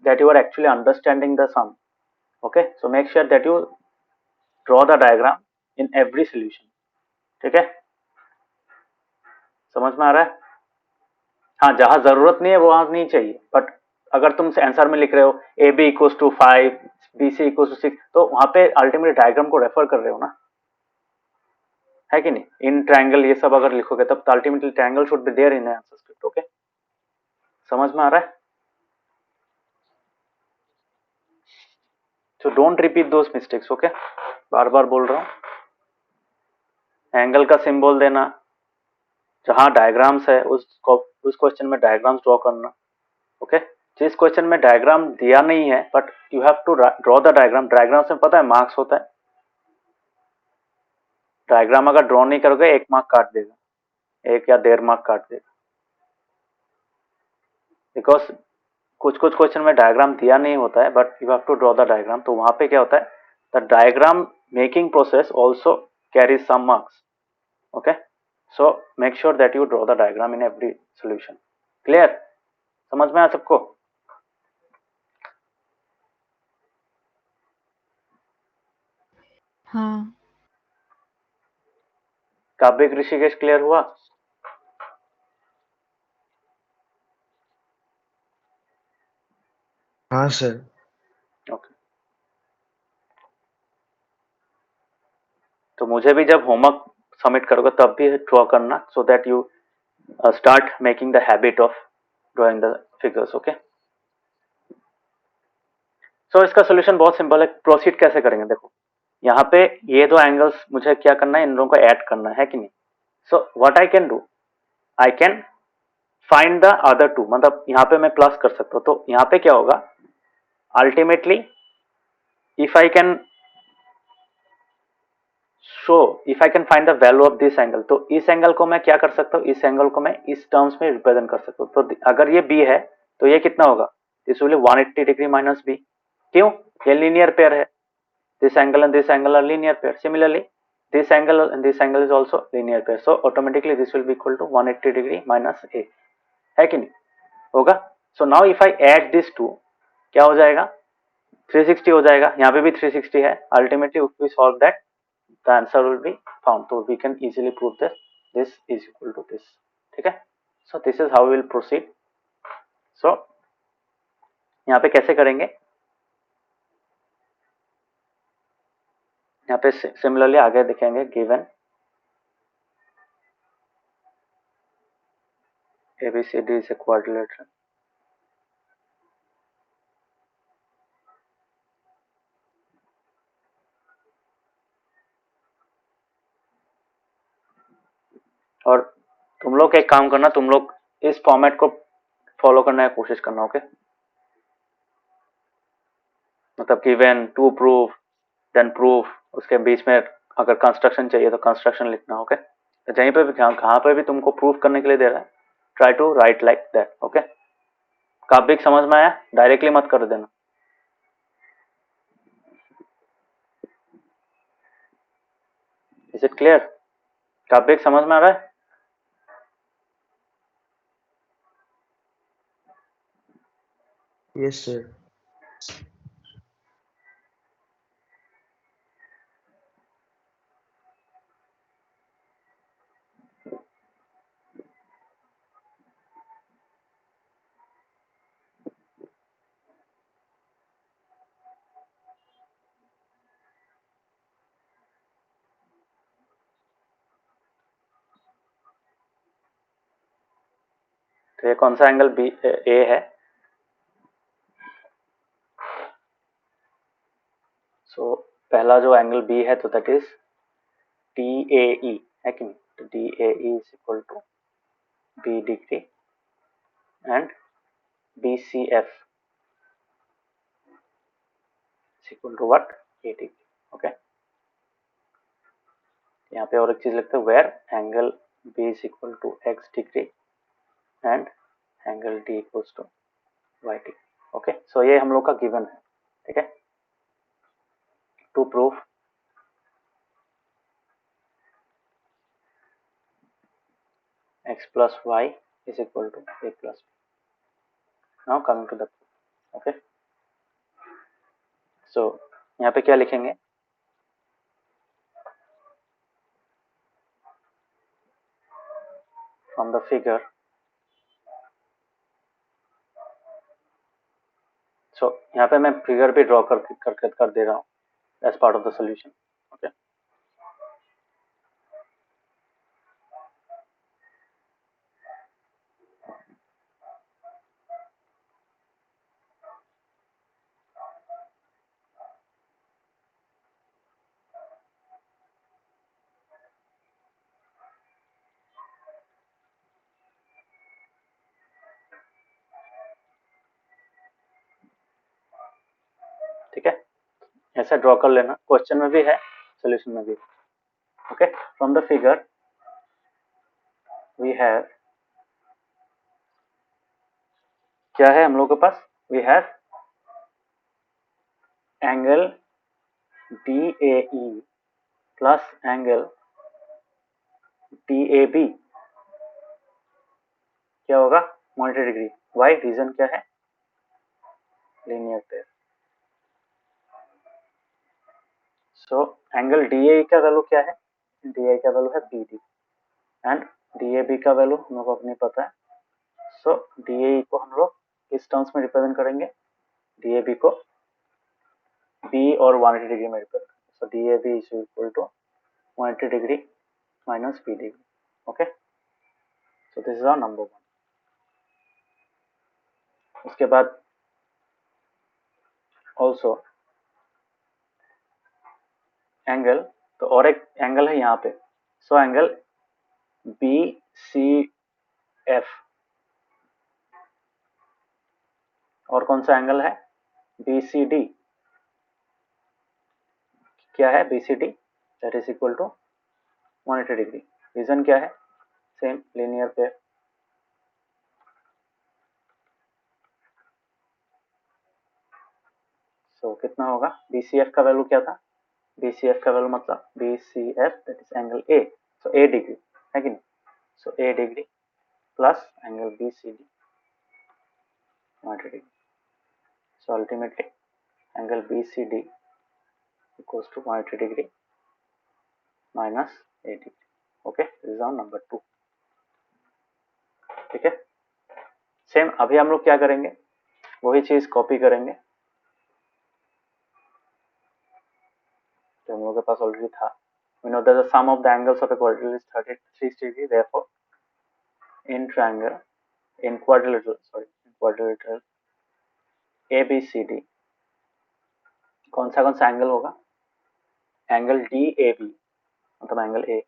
that you are actually understanding the sum. Okay, so make sure that you draw the diagram in every solution. ठीक है? समझ में आ रहा है? हाँ, जहां जरूरत नहीं है वो वहां नहीं चाहिए, बट अगर तुम आंसर में लिख रहे हो A B equals to 5, B C equals to 6, तो वहां पे अल्टीमेटली डायग्राम को रेफर कर रहे हो ना, है कि नहीं? इन ट्रायंगल ये सब अगर लिखोगे तब ultimately triangle should be there in answer script. Okay, समझ में आ रहा है? So don't repeat those mistakes. Okay, बार बार बोल रहा हूँ, एंगल का सिंबल देना, जहां डायग्राम्स है उस क्वेश्चन में डायग्राम्स ड्रॉ करना. ओके, जिस क्वेश्चन में डायग्राम दिया नहीं है but you have to draw the diagram, diagram से पता है मार्क्स होता है. डायग्राम अगर ड्रॉ नहीं करोगे 1 मार्क काट देगा, 1 या 1.5 मार्क काट देगा, बिकॉज कुछ क्वेश्चन में डायग्राम दिया नहीं होता है but you have to draw the diagram. तो वहां पे क्या होता है, the diagram making process also carries some marks. Okay, so make sure that you draw the diagram in every solution. Clear? समझ में आ सबको? हाँ. काव्य ऋषिकेश क्लियर हुआ? हाँ sir. ओके, तो मुझे भी जब होमवर्क सबमिट करोगे तब भी ड्रॉ करना, so that you start making the habit of drawing the figures. Okay, so इसका सोल्यूशन बहुत सिंपल है. प्रोसीड कैसे करेंगे? देखो, यहाँ पे ये दो एंगल्स मुझे क्या करना है, इन दोनों को ऐड करना है कि नहीं. So what I can do, I can find the other two, मतलब यहाँ पे मैं प्लस कर सकता हूँ. तो यहाँ पे क्या होगा, ultimately if I can if I can find the value of this angle, तो इस एंगल को मैं क्या कर सकता हूँ, इस एंगल को मैं इस टर्म्स में रिप्रेजेंट कर सकता हूँ. तो अगर ये बी है तो ये कितना होगा, this will 180 degree minus B. क्यों? ये लीनियर पेयर है. This angle and this angle are linear pair. Similarly this angle and this angle is also linear pair, so automatically this will be equal to 180 degree minus a, है कि नहीं? होगा. so now if I add this two, क्या हो जाएगा, 360 हो जाएगा. यहाँ पे भी 360 है. ultimately if we solve that, the answer will be found. so we can easily prove that this is equal to this. ठीक है? so this is how we will proceed. so यहाँ पे कैसे करेंगे, यहाँ पे सिमिलरली आगे देखेंगे. Given ABCD is a quadrilateral, और तुम लोग एक काम करना, तुम लोग इस फॉर्मेट को फॉलो करने की कोशिश करना. ओके, मतलब given, to prove, then proof, उसके बीच में अगर कंस्ट्रक्शन चाहिए तो कंस्ट्रक्शन लिखना। ओके, तो जहीं पे भी कहाँ पे भी तुमको प्रूफ करने के लिए दे रहा है, try to write like that. Okay, Kavyik समझ में आया? डायरेक्टली मत कर देना। Is it clear? काव्यिक समझ में आ रहा है? Yes, sir. तो ये कौन सा एंगल बी ए है? सो पहला जो एंगल बी है तो दैट इज DAE, है कि नहीं? तो DAE is equal to B degree and BCF is equal to what? A degree. Okay, यहाँ पे और एक चीज लिखते हैं, where angle B is equal to X degree and angle D equals to Y degree. Okay, so ये हम लोग का गिवन है। ठीक है, to proof x plus y is equal to a plus b. Now coming to the proof. Okay, so यहाँ पे क्या लिखेंगे? From the figure, so यहाँ पे मैं फिगर भी ड्रॉ कर दे रहा हूँ as part of the solution. Okay, ठीक है, ऐसा ड्रॉ कर लेना। क्वेश्चन में भी है, सोल्यूशन में भी है। Okay, from the figure we have, क्या है हम लोग के पास? We have angle DAE plus angle DAB क्या होगा? 180 डिग्री। वाई? रीजन क्या है? Linear pair. So angle DAE का वैल्यू क्या है? DAE का वैल्यू है बी डी एंड DAB का वैल्यू हम लोग को अपने पता है। सो DAE को हम लोग किस टर्म्स में रिप्रेजेंट करेंगे? DAB को B और 180 डिग्री में रिप्रेजेंट करेंगे। So DAB is equal to 180 degree minus B degree. Okay, so this is our number 1। उसके बाद ऑल्सो एंगल, तो और एक एंगल है यहाँ पे। सो एंगल BCF, और कौन सा एंगल है? BCD। क्या है? BCD that is equal to 180 degree. Reason क्या है? Same, linear pair. सो कितना होगा? BCF का वैल्यू क्या था? BCF का वैल्यू मतलब BCF that is angle A, so A degree, है कि नहीं? So A degree plus angle BCD 180 degree. So ultimately angle BCD equals to 180 degree minus A degree. Okay, this is our number 2। ठीक है, सेम अभी हम लोग क्या करेंगे? वही चीज कॉपी करेंगे जो हम लोग के पास ऑलरेडी था। We know that the sum of the angles of a quadrilateral is 36 degree. Therefore, in quadrilateral ABCD, कौन सा एंगल होगा? एंगल DAB, मतलब एंगल A,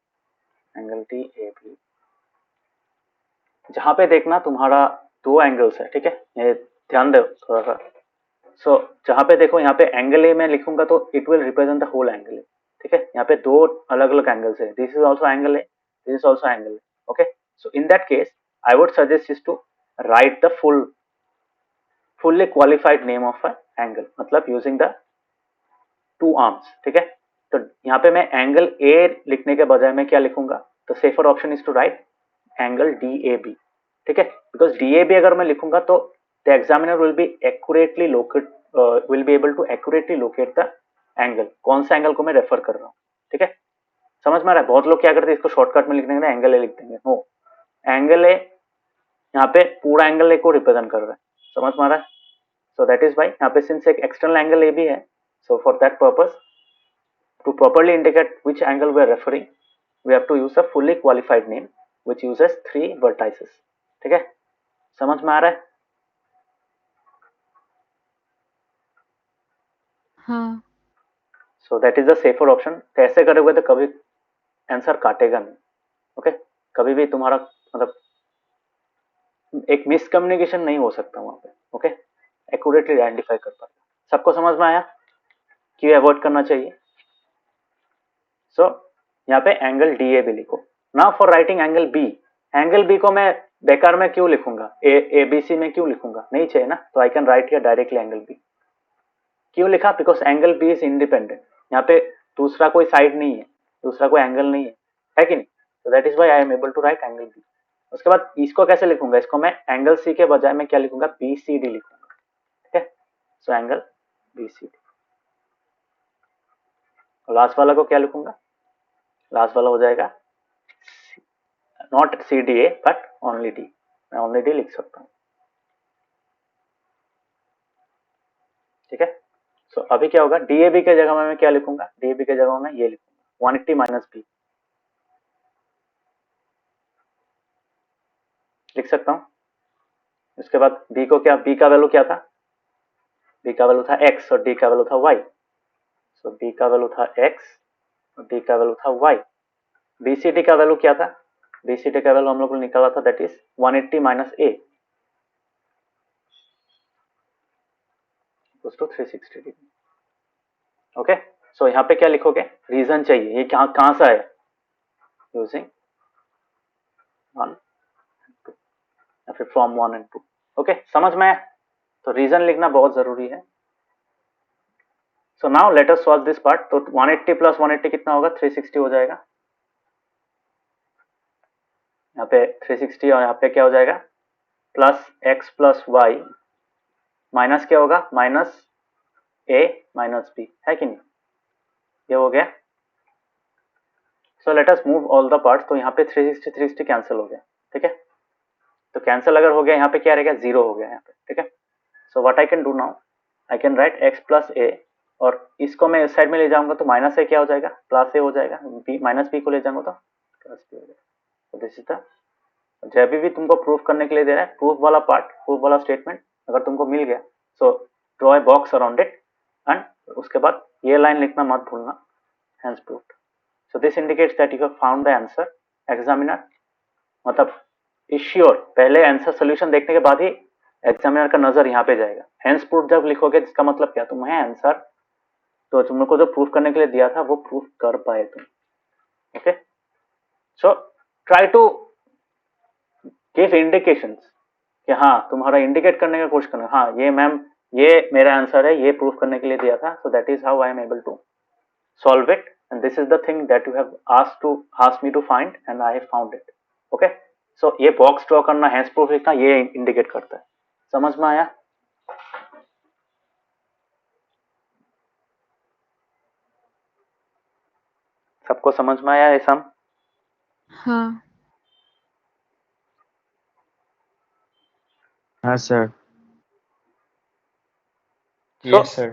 एंगल DAB। जहां पे देखना तुम्हारा दो एंगल्स है, ठीक है, ये ध्यान दो थोड़ा सा। सो जहाँ पे देखो यहाँ पे एंगल ए में लिखूंगा तो it will represent the whole angle A, ठीक है। यहाँ पे दो अलग अलग एंगल्स है, this is also angle A, this is also angle A, okay. So in that case I would suggest is to write the fully qualified name of a angle, मतलब यूजिंग द टू आर्म्स, ठीक है। तो यहाँ पे मैं एंगल ए लिखने के बजाय मैं क्या लिखूंगा, तो safer option is to write angle D A B, ठीक है। बिकॉज डी ए बी अगर मैं लिखूंगा तो the examiner will be accurately locate will be able to accurately locate the angle, कौन सा एंगल को मैं रेफर कर रहा हूँ, ठीक है। समझ में आ रहा है? बहुत लोग क्या करते हैं, इसको शॉर्टकट में लिखने के लिए एंगल ए लिख देंगे। नो, एंगल ए यहाँ पे पूरा एंगल ए को रिप्रेजेंट कर रहा है, समझ में आ रहा है? सो दैट इज वाई यहाँ पे सिंस एक एक्सटर्नल एंगल ए भी है, so for that purpose to properly indicate which angle we are referring we have to use a fully qualified name which uses 3 vertices, ठीक है। समझ में आ रहा है? हाँ, so that is the safer option. तो ऐसे करोगे तो कभी आंसर काटेगा नहीं, ओके। कभी भी तुम्हारा मतलब एक मिसकम्युनिकेशन नहीं हो सकता वहां पे, ओके। एक्यूरेटली आइडेंटिफाई कर पाएगा। सबको समझ में आया कि अवॉइड करना चाहिए? सो यहाँ पे एंगल डी ए भी लिखो। Now for writing angle B को मैं बेकार में क्यों लिखूंगा, ए बी सी में क्यों लिखूंगा, नहीं चाहिए ना। तो I can write here directly angle B. क्यों लिखा? Because angle B is independent, यहाँ पे दूसरा कोई साइड नहीं है, दूसरा कोई एंगल नहीं है कि नहीं। तो that is why I am able to write angle B. उसके बाद इसको कैसे लिखूंगा, इसको मैं एंगल सी के बजाय मैं क्या लिखूंगा, बी सी डी लिखूंगा, ठीक है। So angle B C D. Last वाला को क्या लिखूंगा, लास्ट वाला हो जाएगा not C D A but only D, मैं ओनली डी लिख सकता हूँ, ठीक है। सो अभी क्या होगा, डी ए बी के जगह में मैं क्या लिखूंगा, डी ए बी के जगह में ये लिखूंगा 180 माइनस बी लिख सकता हूँ। उसके बाद बी को क्या, बी का वैल्यू क्या था, बी का वैल्यू था एक्स और डी का वैल्यू था वाई। सो बी का वैल्यू था एक्स और डी का वैल्यू था वाई। बी सी डी का वैल्यू क्या था, बी सी डी का वैल्यू हम लोग ने निकाला था, that is 180 minus A to 360 degree, okay. So यहाँ पे क्या लिखोगे, रीजन चाहिए, ये कहाँ से आया, यूजिंग 1 2 या फिर फ्रॉम 1 and 2, ओके। समझ में आया? तो रीजन लिखना बहुत जरूरी है। So now let us solve this part. तो 180 प्लस 180 कितना होगा, 360 हो जाएगा। यहाँ पे 360 और यहाँ पे क्या हो जाएगा, plus x plus y minus क्या होगा, माइनस ए माइनस बी, है कि नहीं, ये हो गया। सो let us move all the parts. तो यहाँ पे 360 कैंसिल हो गया, ठीक है। तो कैंसिल अगर हो गया, यहाँ पे क्या रहेगा, 0 हो गया यहाँ पे, ठीक है। So what I can do now, I can write X plus A, और इसको मैं इस साइड में ले जाऊंगा तो माइनस ए क्या हो जाएगा, प्लस ए हो जाएगा, बी माइनस बी को ले जाऊंगा तो प्लस बी हो जाएगा। तो दिस इज द, जब भी तुमको प्रूफ करने के लिए दे रहा है, प्रूफ वाला पार्ट, प्रूफ वाला स्टेटमेंट अगर तुमको मिल गया, so draw a box around it and उसके बाद ये लाइन लिखना मत भूलना, hence proved. So this indicates that you have found the answer. Examiner मतलब इज श्योर, पहले आंसर सोल्यूशन देखने के बाद ही एग्जामिनर का नजर यहाँ पे जाएगा। हेंस प्रूफ जब लिखोगे इसका मतलब क्या, तुम्हें आंसर तो तुम लोग को जो प्रूफ करने के लिए दिया था वो प्रूफ कर पाए तुम, okay. So try to give indications कि हाँ, तुम्हारा इंडिकेट करने की कोशिश करना, हाँ ये मैम ये मेरा आंसर है, ये प्रूफ करने के लिए दिया था। So that is how I am able to solve it and this is the thing that you have asked me to find and I have found it, okay. So ये बॉक्स ड्रॉ करना, हैंस प्रूफ लिखना, ये इंडिकेट करता है। समझ में आया? सबको समझ में आया ये सम? हाँ, हाँ सर। Yes, sir.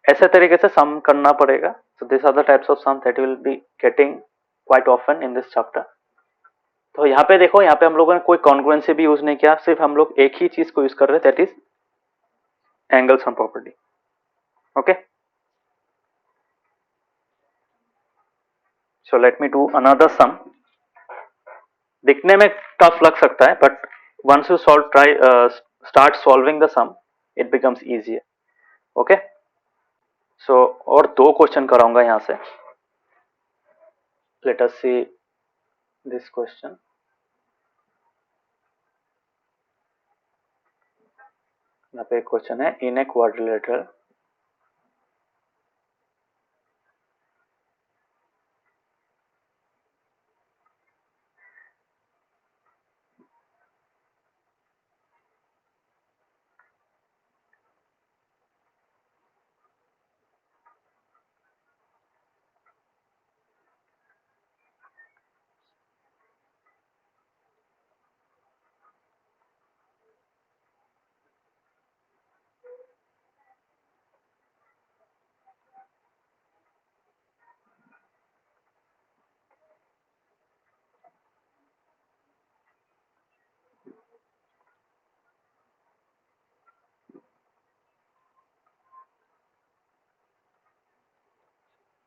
ऐसे तरीके से सम करना पड़ेगा। So this are the types of sum that you will be getting quite often in this chapter. तो यहाँ पे देखो, यहाँ पे हम लोगों ने कोई कॉन्ग्रुएंसी भी यूज नहीं किया, सिर्फ हम लोग एक ही चीज को यूज कर रहे हैं, that is angle sum property, okay. So let me do another sum. दिखने में टफ लग सकता है but once you solve, try start solving the sum, it becomes easier. Okay, so और 2 क्वेश्चन कराऊंगा यहाँ से. Let us see this question. यहाँ पे एक क्वेश्चन है, इन ए क्वाड्रिलेटरल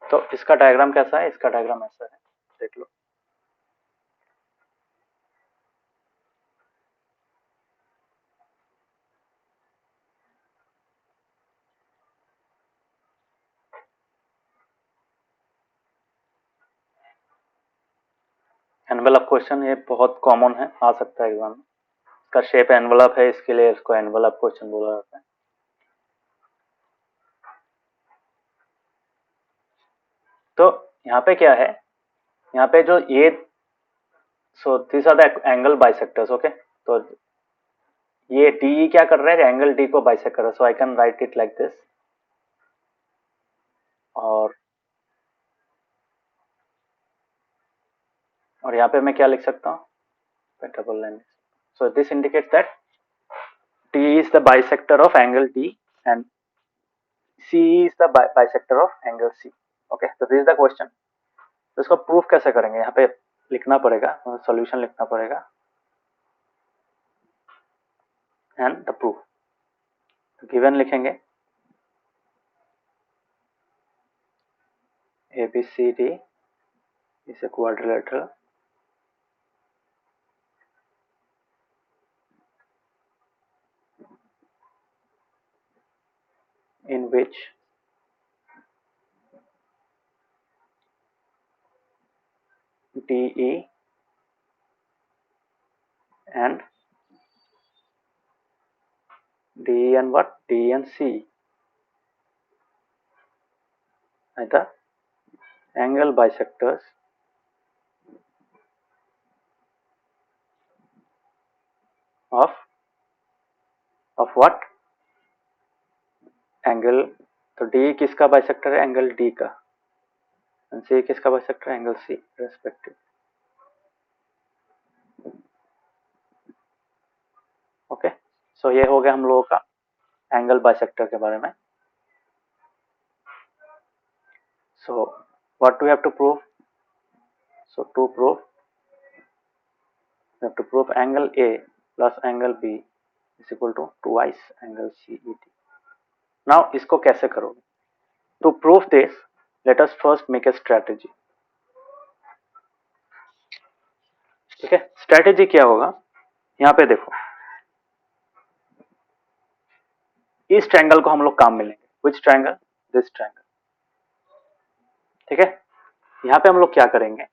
तो इसका डायग्राम कैसा है? इसका डायग्राम ऐसा है, देख लो. एनवेलप क्वेश्चन ये बहुत कॉमन है, आ सकता है एग्जाम में. इसका शेप एनवेलप है, इसके लिए इसको एनवेलप क्वेश्चन बोला जाता है. तो यहाँ पे क्या है, यहाँ पे जो ये, so this are the angle bisectors. Okay, तो ये डी क्या कर रहा है, एंगल डी को बाइसेक्ट कर रहा है. So I can write it like this. और यहाँ पे मैं क्या लिख सकता हूँ, double line. So this indicates that D is the bisector of angle D and C is the bisector of angle C. Okay, so this is the question. तो इसको प्रूफ कैसे करेंगे, यहाँ पे लिखना पड़ेगा, सॉल्यूशन लिखना पड़ेगा एंड द प्रूफ. गिवन लिखेंगे ABCD is a quadrilateral in which DE and what? D and C are the angle bisectors of what? Angle. तो D किसका बाइसेक्टर है, एंगल D का. एंड C किसका बाइसेक्टर है, angle C respective. Okay, so ये हो गया हम लोगों का एंगल बाइसेक्टर के बारे में. So what we have to prove, so to prove we have to prove angle A plus angle B is equal to twice angle CET. Now इसको कैसे करोगे? To prove this, let us first make a strategy. ठीक है, स्ट्रेटेजी क्या होगा, यहाँ पे देखो, इस ट्रायंगल को हम लोग काम में लेंगे. Which triangle? This triangle. ठीक है, यहाँ पे हम लोग क्या करेंगे,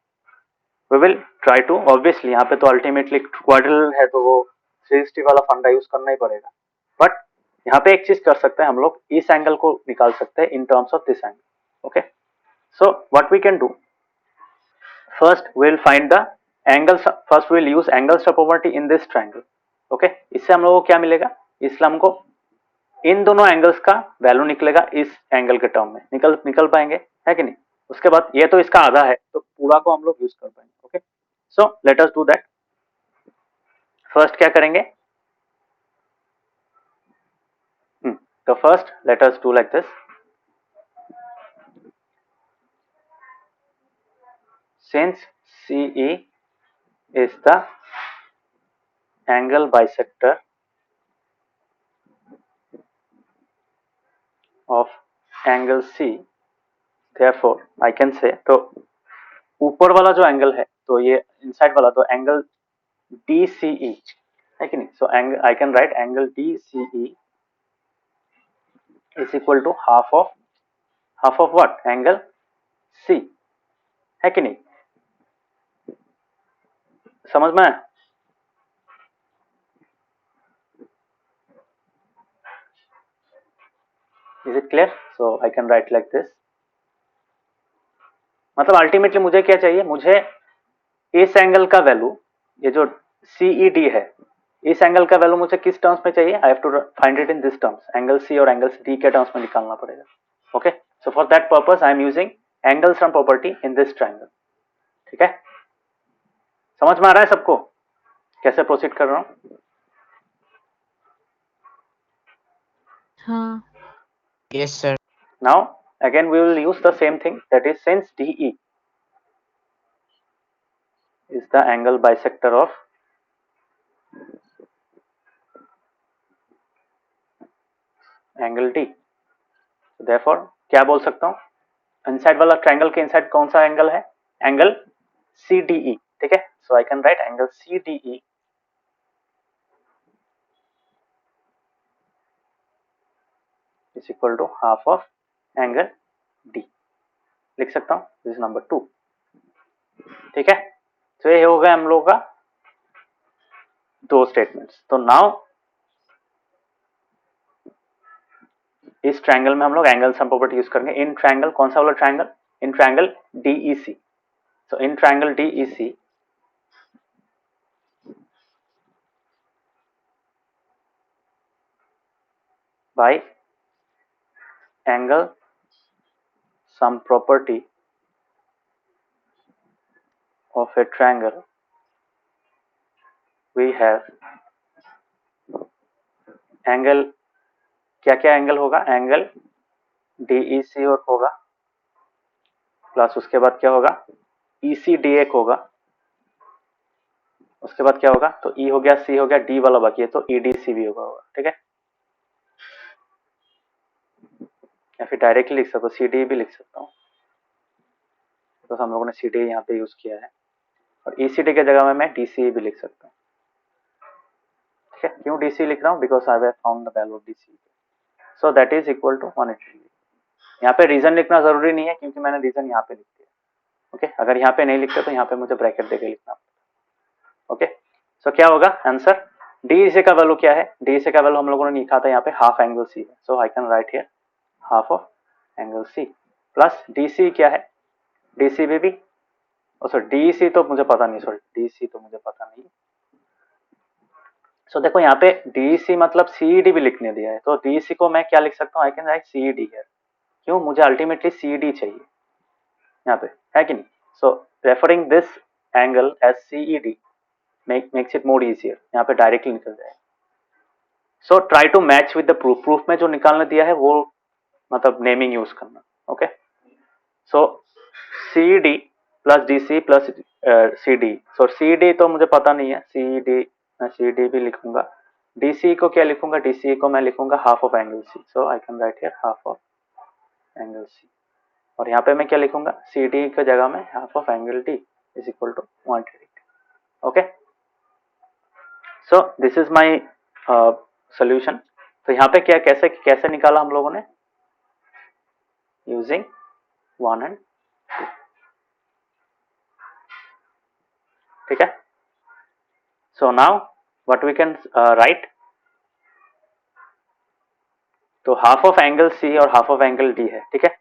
we will try to, obviously यहाँ पे तो अल्टीमेटली क्वाड्रिलेटरल है तो वो 360 वाला फंडा यूज करना ही पड़ेगा. बट यहाँ पे एक चीज कर सकते हैं हम लोग, इस एंगल को निकाल सकते हैं in terms of this angle. Okay, so what we can do, first we will find the angle, first we will use angle property in this triangle. Okay, इससे हम लोगों को क्या मिलेगा, इसलिए हमको इन दोनों एंगल्स का वैल्यू निकलेगा इस एंगल के टर्म में, निकल पाएंगे, है कि नहीं. उसके बाद ये तो इसका आधा है तो पूरा को हम लोग यूज कर पाएंगे. Okay, so let us do that. First क्या करेंगे, तो first let us do like this. Since CE is the angle bisector of angle C, therefore I can say, तो ऊपर वाला जो एंगल है तो ये इनसाइड वाला तो एंगल DCE है कि नहीं. So I can write angle DCE is equal to half of what, angle C, है कि नहीं? समझ में आया? Is it clear? So I can write like this. मतलब अल्टीमेटली मुझे क्या चाहिए, मुझे इस एंगल का वैल्यू, ये जो CED है, इस एंगल का वैल्यू मुझे किस टर्म्स में चाहिए? I have to find it in this terms, angle C और एंगल डी के टर्म्स में निकालना पड़ेगा। Okay, so for that purpose I am using angle sum property in this triangle. ठीक है, समझ में आ रहा है सबको कैसे प्रोसीड कर रहा हूं? हाँ। Yes, sir. Now again we will use the same thing, that is since DE is the angle bisector of angle D, so therefore क्या बोल सकता हूं, इनसाइड वाला ट्रायंगल के इनसाइड कौन सा एंगल है? Angle CDE। ठीक है, so I can write angle CDE is equal to half of angle D। लिख सकता हूं, दिस इज नंबर 2। ठीक है, तो ये हो गया हम लोगों का दो स्टेटमेंट्स। तो नाउ इस ट्रायंगल में हम लोग एंगल सम प्रॉपर्टी यूज करेंगे। इन ट्रायंगल, कौन सा वाला triangle? In triangle DEC। So in triangle DEC by angle sum property of a triangle we have angle, क्या क्या एंगल होगा? एंगल DEC और होगा, प्लस उसके बाद क्या होगा? ECDA होगा, उसके बाद क्या होगा? तो E हो गया, C हो गया, D वाला बाकी है तो EDC भी होगा। ठीक है, या फिर डायरेक्टली लिख सकता हूँ, CD भी लिख सकता हूँ, तो हम लोगों ने CD यहाँ पे यूज किया है, और ECD के जगह में मैं DC भी लिख सकता हूँ। ठीक है, क्यों DC लिख रहा हूँ? Because I have found the value of DC, so that is equal to 180। यहाँ पे रीजन लिखना जरूरी नहीं है क्योंकि मैंने रीजन यहाँ पे लिख दिया। ओके, अगर यहाँ पे नहीं लिखते तो यहाँ पे मुझे ब्रैकेट देके लिखना। ओके, सो क्या होगा आंसर? DEC का वैल्यू क्या है? DEC का वैल्यू हम लोगों ने लिखा था यहाँ पे हाफ एंगल C है, so I can write here half of angle C plus DC क्या है? DC भी सॉरी DEC तो मुझे पता नहीं, सॉरी DC तो मुझे पता नहीं। सो देखो यहाँ पे DEC मतलब CED भी लिखने दिया है, तो DEC को मैं क्या लिख सकता हूँ? I can right CED here. क्यों? मुझे अल्टीमेटली CED चाहिए यहाँ पे, है कि नहीं? So referring this angle as CED makes it more easier, यहाँ पे डायरेक्टली निकल जाएगा। So try to match with the proof. Proof में जो निकालने दिया है वो मतलब नेमिंग यूज करना। Okay, so CED plus DC plus CD। So CD तो मुझे पता नहीं है, CED मैं CD भी लिखूंगा। DC को क्या लिखूंगा? DC को मैं लिखूंगा half of angle C, so I can write here half of angle C। और यहाँ पे मैं क्या लिखूंगा? CD की जगह में half of angle D is equal to 180। Okay, so this is my solution. तो यहाँ पे क्या कैसे कैसे निकाला हम लोगों ने? Using 1 and 2। ठीक है, so now what we can write, तो हाफ ऑफ एंगल C और हाफ ऑफ एंगल D है। ठीक है,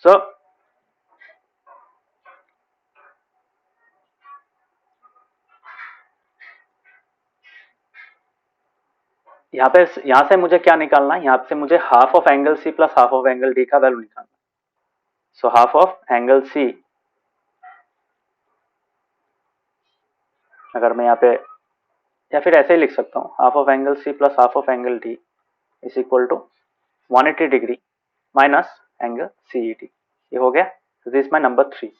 सो यहाँ से मुझे क्या निकालना है? यहाँ से मुझे half of angle C plus half of angle D का वैल्यू निकालना। So half of angle C, अगर मैं यहाँ पे, या फिर ऐसे ही लिख सकता हूँ, half of angle C plus half of angle D is equal to 180 degree minus angle CED। ये हो गया, this is my number 3,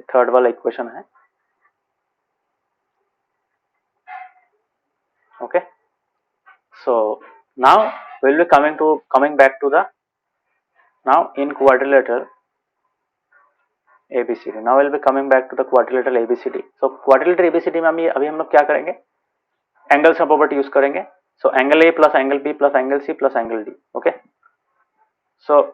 third वाला इक्वेशन है। Okay, so now we'll be coming back to the now in quadrilateral ABCD। now we'll be coming back to the quadrilateral ABCD। so quadrilateral ABCD में अभी हम लोग क्या करेंगे? एंगल सम प्रॉपर्टी यूज करेंगे। So angle A plus angle B plus angle C plus angle D. Okay. So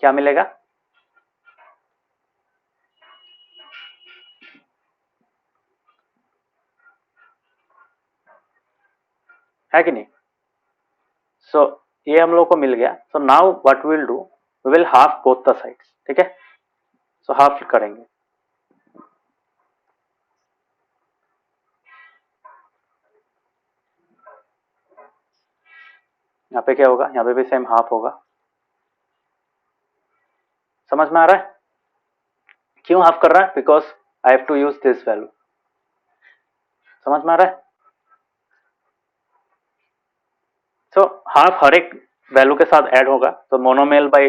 क्या मिलेगा? है कि नहीं? सो ये हम लोग को मिल गया. So now what we will do, we will half both the sides. ठीक है. सो हाफ करेंगे. यहाँ पे क्या होगा? यहाँ पे भी सेम हाफ होगा. समझ में आ रहा है? क्यों हाफ कर रहा है? Because I have to use this value. समझ में आ रहा है? सो हाफ हर एक वैल्यू के साथ ऐड होगा. तो मोनोमियल बाई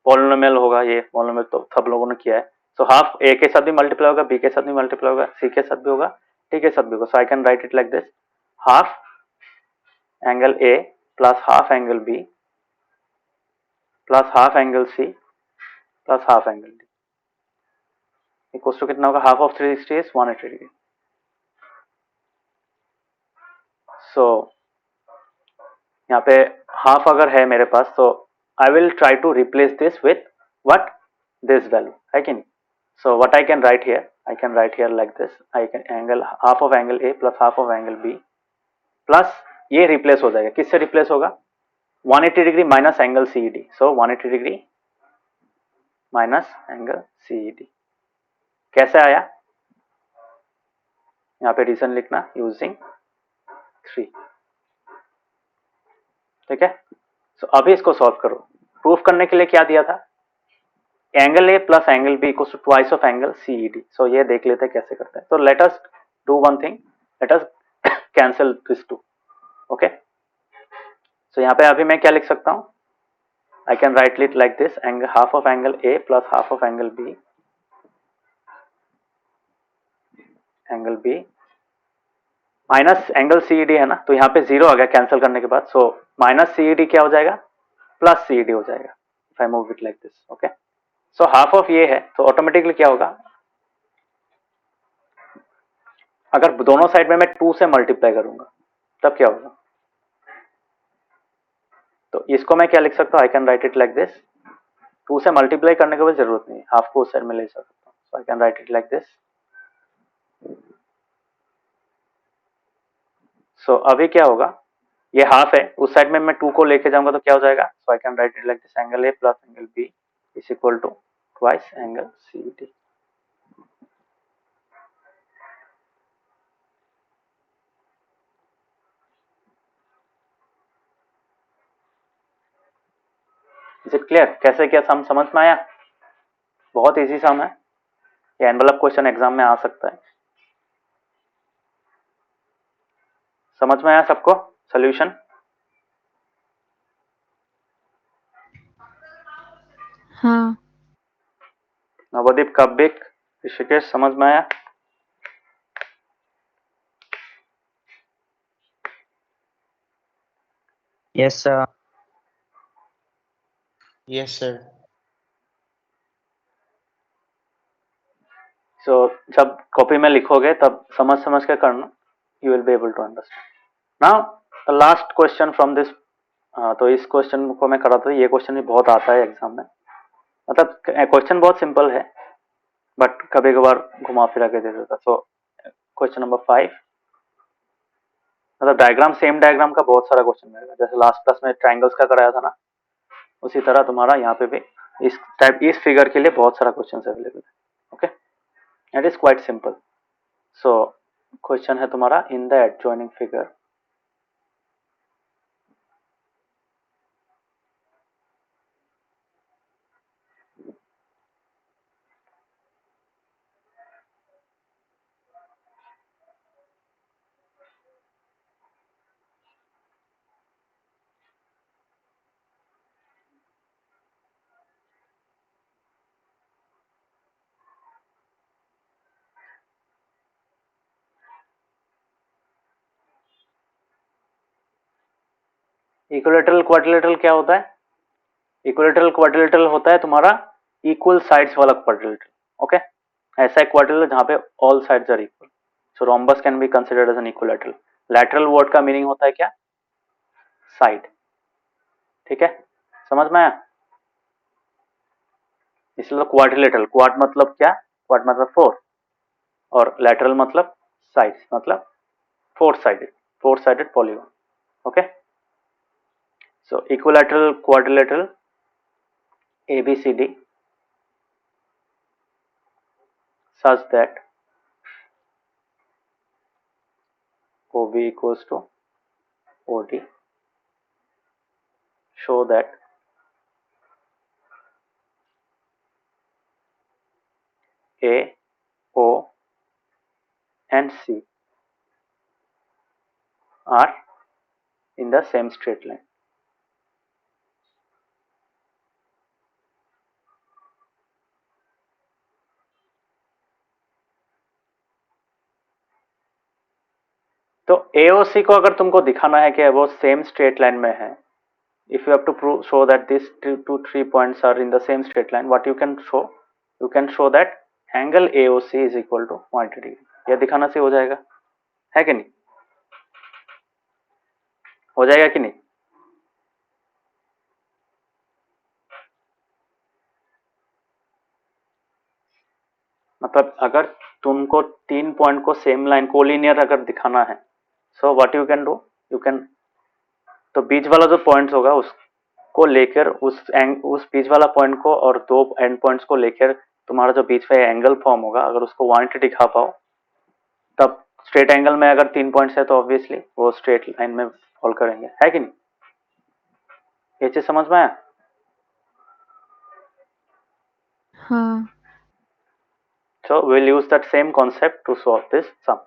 पॉलिनोमियल होगा. ये मोनोमियल तो सब लोगों ने किया है. सो हाफ ए के साथ भी मल्टीप्लाई होगा, बी के साथ भी मल्टीप्लाई होगा, सी के साथ भी होगा, डी के साथ भी होगा. So I can write it like this, half angle A plus half angle B plus half angle C plus half angle D equals to कितना होगा? Half of 360 is 180 degree. So यहाँ पे हाफ अगर है मेरे पास तो I will try to replace this with what? This value. है कि नहीं? So what I can write here, I can write here like this, I can angle half of angle A plus half of angle B plus ये रिप्लेस हो जाएगा. किससे रिप्लेस होगा? 180 degree minus angle CED. So 180 degree minus angle CED. कैसे आया? यहाँ पे रीजन लिखना यूजिंग 3. ठीक है. सो अभी इसको सॉल्व करो. प्रूफ करने के लिए क्या दिया था? Angle A plus angle B equals to twice of angle CED. So ये देख लेते हैं कैसे करते हैं. तो let us do one thing, let us cancel this two. Okay. So यहाँ पे अभी मैं क्या लिख सकता हूँ? I can write it like this, angle half of angle A plus half of angle B minus angle CED है ना. तो यहाँ पे जीरो आ गया कैंसिल करने के बाद. सो माइनस सीईडी क्या हो जाएगा? प्लस सीईडी हो जाएगा. If I move it like this. Okay. So half of ये है तो ऑटोमेटिकली क्या होगा? अगर दोनों साइड में मैं 2 से मल्टीप्लाई करूंगा तब क्या होगा? तो इसको मैं क्या लिख सकता हूँ? I can write it like this. 2 से मल्टीप्लाई करने की भी जरूरत नहीं, हाफ को उस साइड में ले सकता हूँ. So I can write it like this. So अभी क्या होगा? ये हाफ है, उस साइड में मैं 2 को लेके जाऊंगा तो क्या हो जाएगा? So I can write it like this, angle A plus angle B is equal to twice angle CED. Is it clear? कैसे क्या सम समझ में आया? बहुत इजी सम है. ये एनवलप क्वेश्चन एग्जाम में आ सकता है. समझ में आया सबको सोल्यूशन? हाँ. नवदीप, कब्बिक, ऋषिकेश, समझ में आया? Yes, sir. Yes, sir. सो जब कॉपी में लिखोगे तब समझ समझ के करना. You will be able to understand. Now the last question from this. तो इस क्वेश्चन को मैं करा था. ये क्वेश्चन भी बहुत आता है एग्जाम में. मतलब क्वेश्चन बहुत सिंपल है बट कभी कभार घुमा फिरा के दे देता. So question number 5. मतलब डायग्राम, सेम डायग्राम का बहुत सारा क्वेश्चन मिलेगा. जैसे लास्ट क्लास में ट्राइंगल्स का कराया था ना, उसी तरह तुम्हारा यहाँ पे भी इस फिगर के लिए बहुत सारा क्वेश्चन अवेलेबल है. Okay. It is quite simple. So question है तुम्हारा, in the adjoining figure equilateral quadrilateral क्या होता है? इक्विलैटरल क्वाड्रिलेटरल होता है तुम्हारा इक्वल साइड्स वाला क्वाड्रिलेटरल. ओके, ऐसा एक क्वाड्रिलेटरल जहां पे all sides are equal. So rhombus can be considered as an equilateral. Lateral word का मीनिंग होता है क्या? साइड. ठीक है, समझ में आया? इसलिए क्वाड्रिलेटरल, क्वाड मतलब क्या? क्वाड मतलब 4 और लैटरल मतलब साइड्स मतलब 4 sided polygon. Okay, so equilateral quadrilateral ABCD such that OB equals to OD show that A, O and C are in the same straight line. तो AOC को अगर तुमको दिखाना है कि वो सेम स्ट्रेट लाइन में है, if you have to prove show that these 3 points are in the same straight line, what you can show that angle AOC is equal to 180 degree. यह दिखाना से हो जाएगा, है कि नहीं? हो जाएगा कि नहीं? मतलब अगर तुमको 3 पॉइंट को सेम लाइन कोलिनियर अगर दिखाना है, so what you can do, you can, तो बीच वाला जो पॉइंट्स होगा उसको लेकर उस बीच वाला पॉइंट को और 2 एंड पॉइंट्स को लेकर तुम्हारा जो बीच में एंगल फॉर्म होगा, अगर उसको 180 दिखा पाओ, तब स्ट्रेट एंगल में अगर 3 पॉइंट्स है तो ऑब्वियसली वो स्ट्रेट लाइन में फॉल करेंगे, है कि नहीं? ये चीज समझ में आया? हाँ. So we'll use that same concept to solve this sum.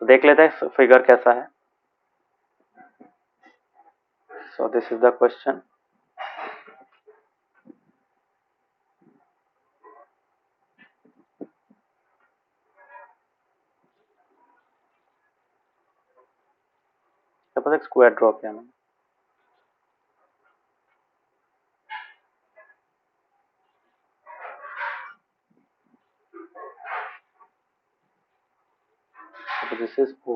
तो देख लेते हैं फिगर कैसा है. So this is the question. Suppose एक स्क्वायर ड्रॉ किया मैंने. So this is O.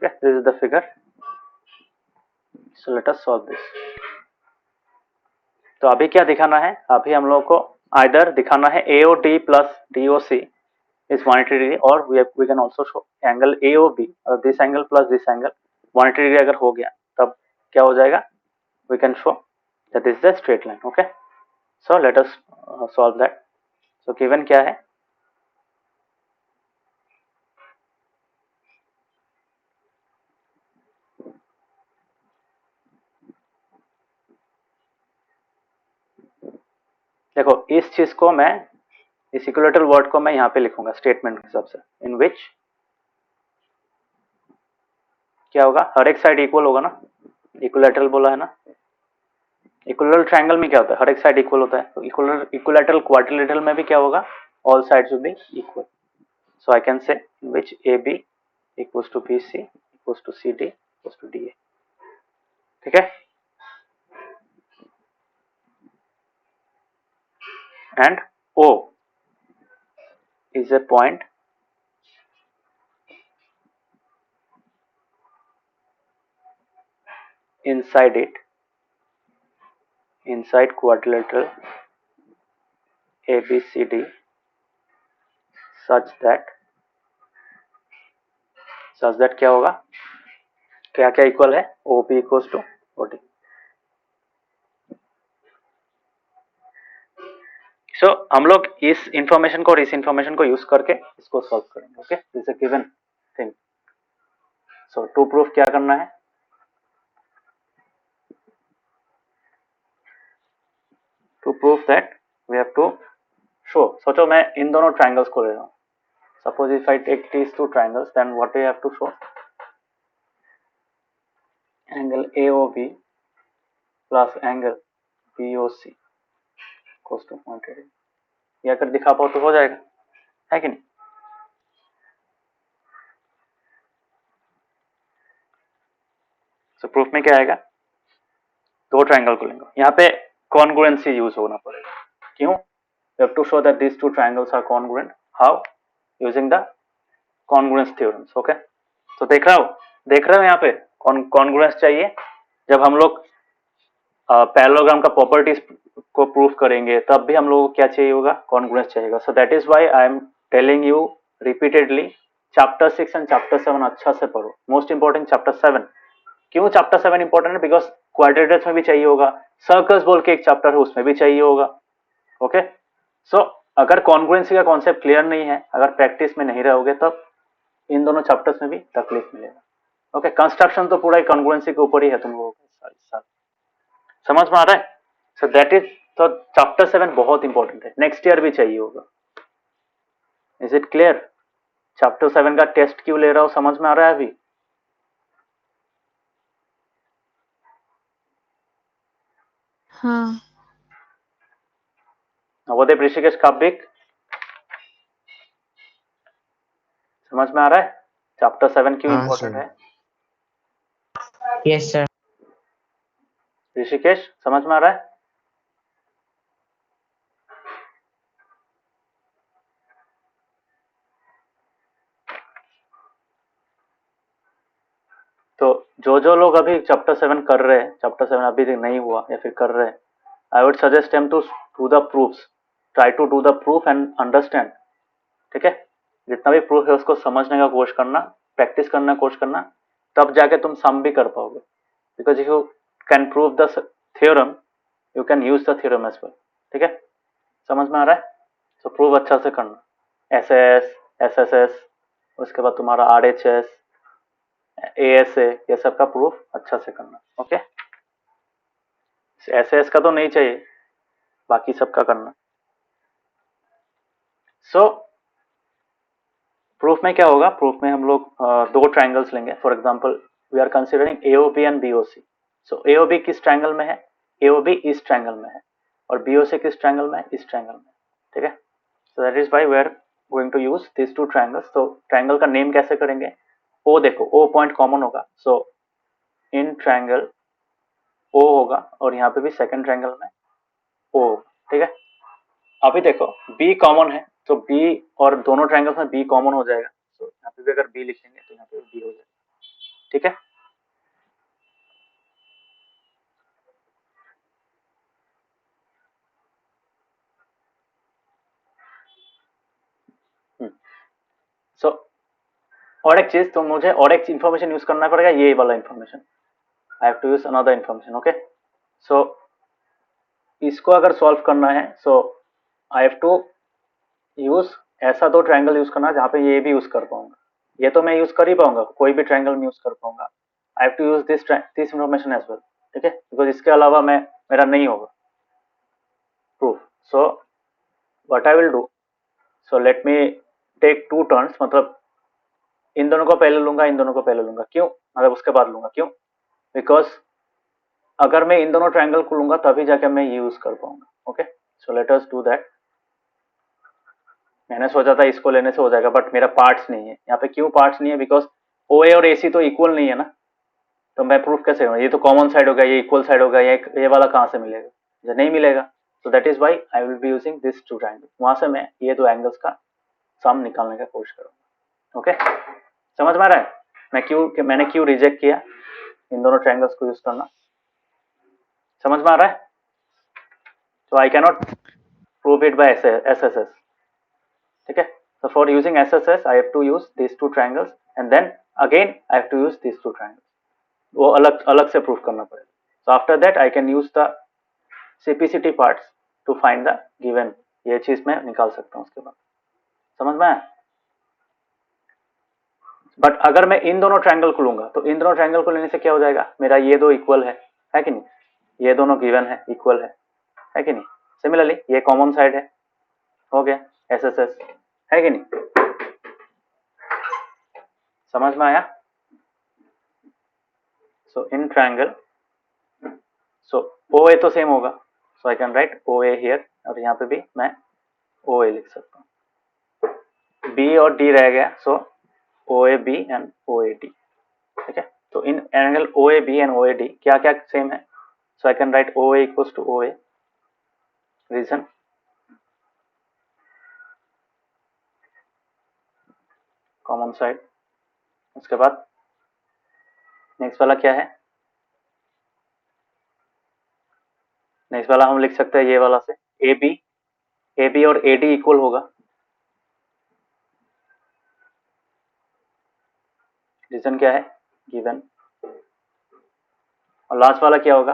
Okay, this is the figure. So let us solve this. तो अभी क्या दिखाना है? अभी हम लोगों को आइदर दिखाना है AOD plus DOC is 180 degree, और we can also show angle AOB, this angle plus this angle 180 degree अगर हो गया तब क्या हो जाएगा? We can show that this is a straight line. Okay, so let us solve that. So given क्या है? देखो इस चीज को मैं, इस इक्विलैटरल वर्ड को मैं यहाँ पे लिखूंगा स्टेटमेंट के हिसाब से, इन विच क्या होगा? हर एक साइड इक्वल होगा ना, इक्विलैटरल बोला है ना. इक्विलैटरल ट्रायंगल में क्या होता है? हर एक साइड इक्वल होता है. तो इक्विलैटरल क्वाड्रिलेटरल में भी क्या होगा? All sides will be equal. So I can say in which AB equals to BC equals to CD equals to DA. ठीक है, and O is a point inside quadrilateral ABCD such that क्या होगा? क्या क्या इक्वल है? OB equals to OD. सो हम लोग इस इंफॉर्मेशन को और इस इंफॉर्मेशन को यूज करके इसको सॉल्व करेंगे. Okay, this is a given thing. So to proof क्या करना है? To proof that we have to show, सोचो मैं इन दोनों ट्रायंगल्स को ले रहा हूँ. Suppose if I take these two triangles, then what we have to show? Angle AOB plus angle BOC equals to 0.8। ये अगर दिखा पाओ तो हो जाएगा, है कि नहीं? सो प्रूफ में क्या आएगा, दो ट्रायंगल को लेंगे, यहाँ पे कॉन्ग्रुएंसी यूज होना पड़ेगा। क्यों? You have to show that these two triangles are congruent. How? Using the congruence theorems. Okay? तो देख रहे हो यहाँ पे कॉन्ग्रुएंस चाहिए। जब हम लोग पैरेललोग्राम का प्रॉपर्टीज को प्रूफ करेंगे तब भी हम लोगों को क्या चाहिए होगा, कॉन्ग्रुएंस चाहिएगा। सो that is why I am telling you repeatedly chapter 6 and chapter 7 अच्छा से पढ़ो। Most important chapter 7। क्यों चैप्टर 7 इंपॉर्टेंट है? बिकॉज क्वाड्रेटर्स में भी चाहिए होगा, सर्कल्स बोल के एक चैप्टर है उसमें भी चाहिए होगा। ओके, सो अगर कॉन्ग्रुएंसी का कॉन्सेप्ट क्लियर नहीं है, अगर प्रैक्टिस में नहीं रहोगे तब इन दोनों चैप्टर्स में भी तकलीफ मिलेगा। ओके, कंस्ट्रक्शन तो पूरा कॉन्ग्रुएंसी के ऊपर ही है तुम लोगों का, समझ में आ रहा है? सो दैट इज, तो चैप्टर 7 बहुत इंपॉर्टेंट है, नेक्स्ट ईयर भी चाहिए होगा। Is it clear? चैप्टर 7 का टेस्ट क्यों ले रहा हूं, समझ में आ रहा है अभी? हाँ। नवोदय ऋषिकेश काव्यिक समझ में आ रहा है चैप्टर 7 क्यों हाँ इंपॉर्टेंट सर। है? Yes, sir. ऋषिकेश समझ में आ रहा है? तो जो लोग अभी चैप्टर 7 कर रहे हैं, चैप्टर 7 अभी तक नहीं हुआ या फिर कर रहे हैं, I would suggest them to do the proofs, try to do the proof and understand. ठीक है, जितना भी प्रूफ है उसको समझने का कोशिश करना, प्रैक्टिस करना कोशिश करना, तब जाके तुम सम भी कर पाओगे। Because if you can prove the theorem you can use the theorem as well. ठीक है, समझ में आ रहा है? तो प्रूव अच्छा से करना, SS, SSS, उसके बाद तुम्हारा RHS, ASA, ये सब का प्रूफ अच्छा से करना। ओके, SS का तो नहीं चाहिए, बाकी सबका करना। सो प्रूफ में क्या होगा, प्रूफ में हम लोग दो ट्रायंगल्स लेंगे। For example we are considering AOB and BOC। सो AOB किस ट्रायंगल में है? AOB इस ट्रायंगल में है, और BOC किस ट्रायंगल में है? इस ट्रायंगल में। ठीक है, so that is why we are going to use this two triangles. तो ट्रायंगल का नेम कैसे करेंगे? O देखो, O पॉइंट कॉमन होगा, सो इन ट्रायंगल O होगा, और यहाँ पे भी सेकंड ट्रायंगल में O होगा। ठीक है, अभी देखो B कॉमन है, तो B और दोनों ट्रायंगल्स में B कॉमन हो जाएगा, तो यहाँ पे भी अगर B लिखेंगे तो यहाँ पे भी B हो जाएगा। ठीक है, सो और एक चीज, तो मुझे और एक इंफॉर्मेशन यूज करना पड़ेगा, ये वाला information, I have to use another information. Okay, so इसको अगर सॉल्व करना है, so I have to use ऐसा दो ट्रायंगल यूज करना जहाँ पे ये भी यूज कर पाऊंगा। ये तो मैं यूज कर ही पाऊंगा, कोई भी ट्रायंगल में यूज कर पाऊंगा। I have to use this information as well. ठीक है, बिकॉज इसके अलावा मैं मेरा नहीं होगा proof. So what I will do, so let me take two turns, मतलब इन दोनों को पहले लूंगा, इन दोनों को पहले लूंगा। क्यों? मतलब उसके बाद लूंगा, क्यों? बिकॉज अगर मैं इन दोनों ट्रायंगल को लूंगा तभी जाके मैं ये यूज कर पाऊंगा। Okay, so let us do that. मैंने सोचा था इसको लेने से हो जाएगा, बट मेरा पार्ट्स नहीं है यहाँ पे। क्यों पार्ट्स नहीं है? बिकॉज OA और AC तो इक्वल नहीं है ना, तो मैं प्रूफ कैसे करूँगा? ये तो कॉमन साइड होगा, ये इक्वल साइड होगा, ये वाला कहाँ से मिलेगा? ये नहीं मिलेगा। So that is why I will be using this two triangle. वहां से मैं ये दो एंगल्स का सम निकालने का कोशिश करूंगा। ओके, समझ में आ रहा है मैंने क्यों रिजेक्ट किया इन दोनों ट्रायंगल्स को यूज करना? समझ में आ रहा है? तो I cannot prove it by SSS। ठीक है, so for using SSS I have to use these two triangles and then again I have to use these two triangles, वो अलग अलग से प्रूफ करना पड़ेगा। so after that I can use the CPCT parts to find the given, ये चीज मैं निकाल सकता हूँ उसके बाद। समझ में आया? बट अगर मैं इन दोनों ट्रायंगल को लूंगा तो इन दोनों ट्रायंगल को लेने से क्या हो जाएगा, मेरा ये दो इक्वल है कि नहीं? ये दोनों गिवन है, इक्वल है कि नहीं? सिमिलरली ये कॉमन साइड है, हो गया SSS, है कि नहीं? समझ में आया? सो इन ट्रायंगल, सो ओ ए तो सेम होगा, so I can write O A here, और यहाँ पे भी मैं ओ ए लिख सकता हूँ। बी और डी रह गया, so O A B and O A D, ठीक है। तो in angle O A B and O A D क्या क्या सेम है, so I can write O A equals to O A, reason common side. उसके बाद नेक्स्ट वाला क्या है, नेक्स्ट वाला हम लिख सकते हैं ये वाला से, ए बी और ए डी इक्वल होगा, रीजन क्या है, गिवन। और लास्ट वाला क्या होगा,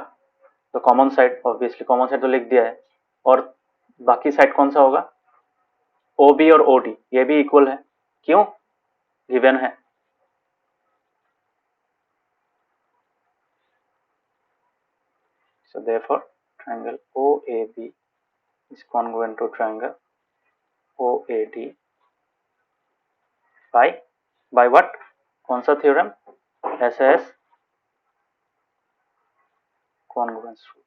तो common side, obviously common side तो लिख दिया है, और बाकी साइड कौन सा होगा, ओ बी और ओ डी, ये भी इक्वल है, क्यों, गिवन है। So therefore triangle OAB is congruent to triangle OAD by what, कौन सा theorem, SAS congruence rule,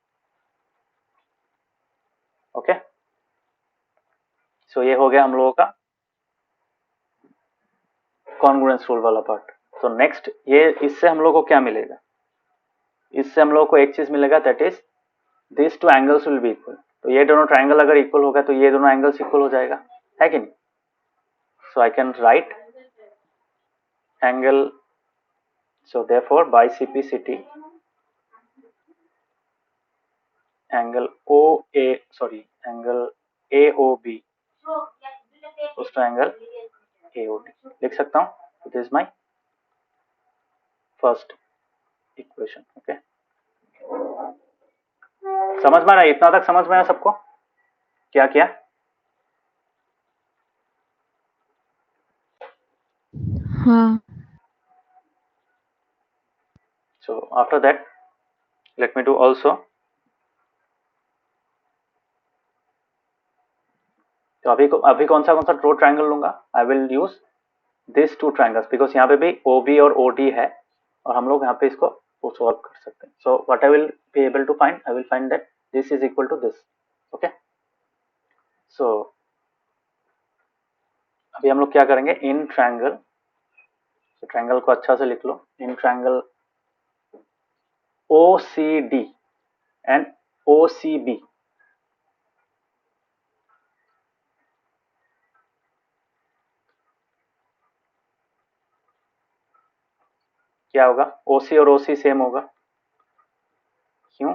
okay. So ये हो गया हम लोगों का congruence rule वाला पार्ट। तो नेक्स्ट ये, इससे हम लोगों को क्या मिलेगा, इससे हम लोगों को एक चीज मिलेगा, that is this two angles will be equal. तो ये दोनों ट्राइंगल अगर इक्वल होगा तो ये दोनों एंगल्स इक्वल हो जाएगा, है कि नहीं। So I can write angle, so therefore by CPCT angle angle AOB उस ट्रायंगल AOD लिख सकता हूँ, it is my first equation, okay. समझ में आया, इतना तक समझ में आया सबको, क्या क्या। हाँ। So after that let me do also, तो अभी कौन सा दो ट्रायंगल लूंगा, I will use this two triangles, because यहाँ पे भी OB और OD है, और हम लोग यहाँ पे इसको सॉल्व कर सकते हैं। So what I will be able to find, I will find that this is equal to this, okay. So अभी हम लोग क्या करेंगे, इन ट्रायंगल, तो ट्रायंगल को अच्छा से लिख लो, in triangle OCD and OCB, क्या होगा, OC और OC सेम होगा, क्यों,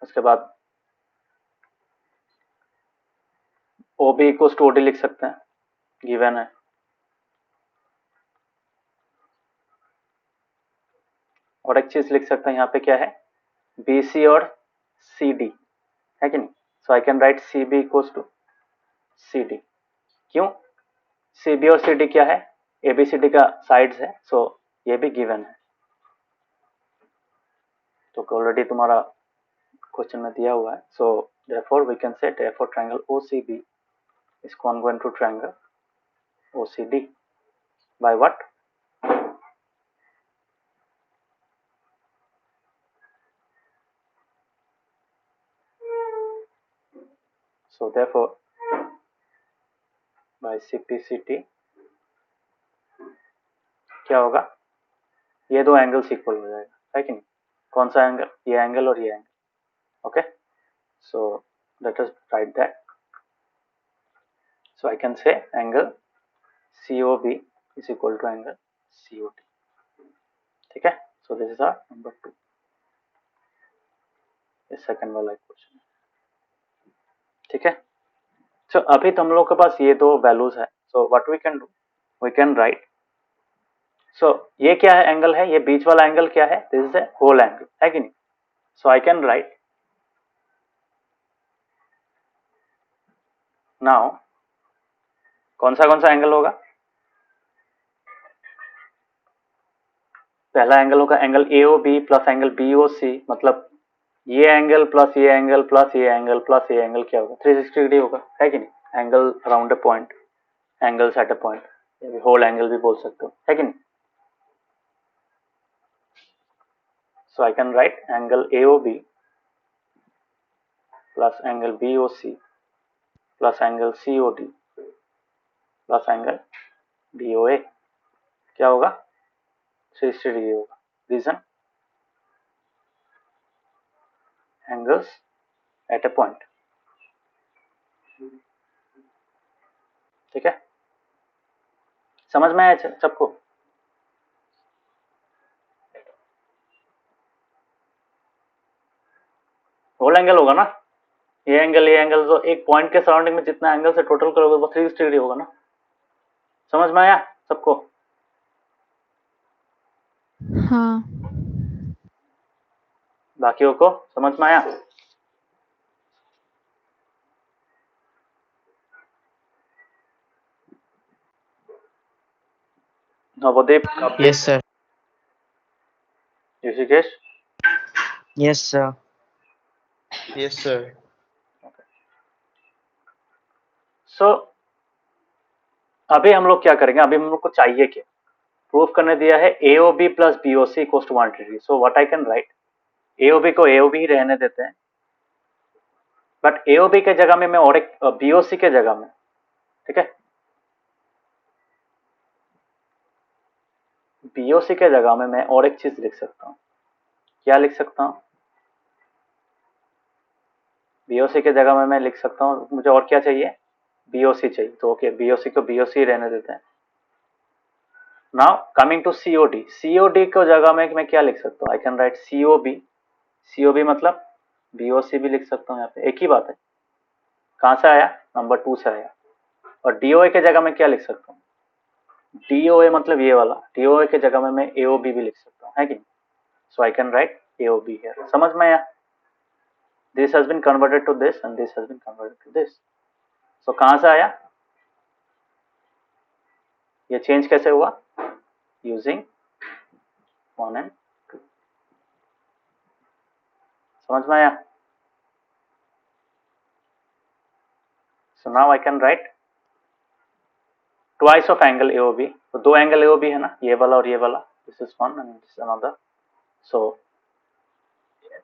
उसके बाद OB इक्वल्स टू OD लिख सकते हैं, गिवन है। और एक चीज लिख सकते हैं यहाँ पे, क्या है, BC और CD, है कि नहीं। So I can write CB equals to CD, क्यों, CB और CD क्या है, ABCD का साइड्स है, सो ये भी गिवन है, तो ऑलरेडी तुम्हारा क्वेश्चन में दिया हुआ है। सो therefore we can say therefore triangle OCB is congruent to triangle OCD by what, so therefore by CPCT क्या होगा, ये दो एंगल्स इक्वल हो जाएगा, है कि नहीं, कौन सा एंगल, ये एंगल और ये angle, okay. So let us right that, so I can say angle COB is equal to angle COD, ठीक है। so this is our number 2, ये सेकंड वाला इक्वेशन, ठीक है। so अभी तुम लोग के पास ये दो वैल्यूज है, so what we can do, we can write, so ये क्या है, एंगल है, ये बीच वाला एंगल क्या है, this is a whole angle, है कि नहीं। so I can write now, कौन सा एंगल होगा, पहला एंगल होगा angle AOB plus angle BOC, मतलब ये एंगल प्लस ये एंगल प्लस ये एंगल प्लस ये एंगल क्या होगा, 360 डिग्री होगा, है कि नहीं, angle around a point, angles at a point, whole angle भी बोल सकते हो, है कि नहीं? So I can write angle AOB plus angle BOC plus angle COD plus angle DOA क्या होगा? 360 डिग्री होगा. Reason? Angles at a point. ठीक है, समझ में आया सबको? होल एंगल होगा ना, ये एंगल तो एक पॉइंट के सराउंडिंग में जितना एंगल से टोटल करोगे वो 360 डिग्री होगा ना. समझ में आया सबको? हाँ. बाकियों को समझ में आया? Navdeep, Yes, sir. Rishikesh, Yes, sir. Yes, sir. सो अभी हम लोग क्या करेंगे? अभी हम लोग को चाहिए क्या? प्रूफ करने दिया है AOB plus BOC equals to 180. So what I can write, AOB को AOB ही रहने देते हैं, बट AOB के जगह में मैं और एक BOC के जगह में, ठीक है, BOC के जगह में मैं और एक चीज लिख सकता हूँ. क्या लिख सकता हूँ? BOC के जगह में मैं लिख सकता हूँ, मुझे और क्या चाहिए? BOC चाहिए. तो ओके, BOC को BOC ही रहने देते हैं. Now coming to COD. COD को जगह में मैं क्या लिख सकता हूँ? I can right COB. COB मतलब BOC भी लिख सकता हूँ. यहाँ पे एक ही बात है. कहाँ से आया? नंबर 2 से आया. और DOA के जगह में क्या लिख सकता हूँ? DOA मतलब ये वाला. DOA के जगह में मैं AOB भी लिख सकता हूँ, है कि नहीं? So I can write AOB here. समझ में आया? This has been converted to this and this has been converted to this. So कहाँ से आया? ये चेंज कैसे हुआ? Using 1 and 2. समझ में आया? So now I can write twice of angle AOB. तो दो एंगल AOB है ना, ये वाला और ये वाला. This is one and this is another. So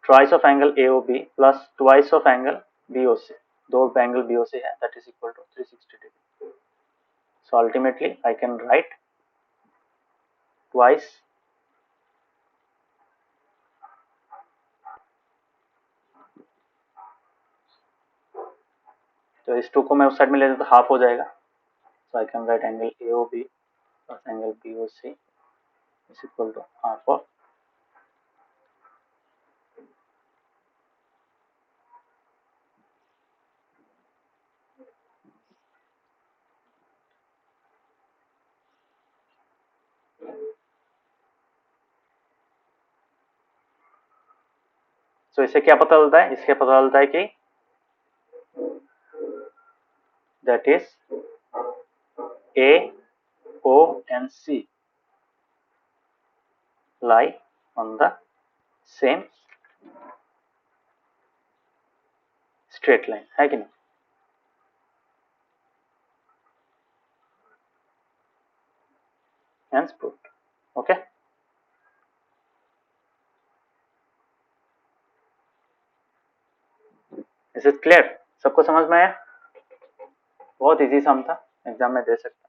twice of angle AOB plus twice of angle BOC. दो एंगल BOC है, that is equal to 360 degree. So ultimately I can write twice तो इस टू को मैं उस साइड में ले तो हाफ हो जाएगा. So I can write angle AOB plus angle BOC is equal to half of so इससे क्या पता चलता है? इससे पता चलता है कि that is AO and C lie on the same straight line, है कि नहीं? Hence proved. Okay. Is it clear? सबको समझ में आया? बहुत इजी सम था, एग्जाम में दे सकते.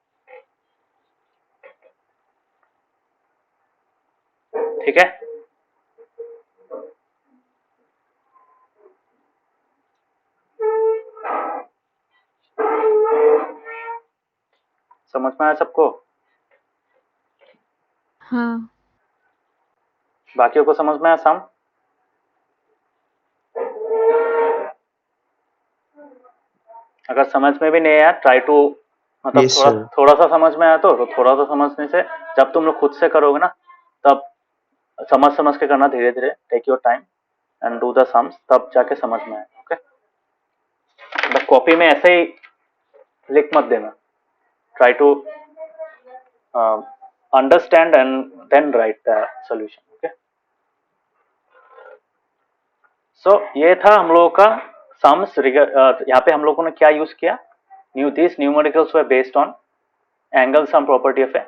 ठीक है, समझ में आया सबको? हाँ. बाकियों को समझ में आया सम? अगर समझ में भी नहीं आया, ट्राई टू, मतलब Yes, थोड़ा sir. थोड़ा सा समझ में आया तो थोड़ा सा समझने से, जब तुम लोग खुद से करोगे ना, तब समझ समझ के करना, धीरे धीरे, take your time and do the sums, तब जाके समझ में आए. ओके, बट कॉपी में ऐसे ही लिख मत देना. Try to understand and then write the solution. Okay, so ये था हम लोगों का सम्स. यहाँ पे हम लोगों ने क्या यूज किया? This numericals were based on angle sum property of a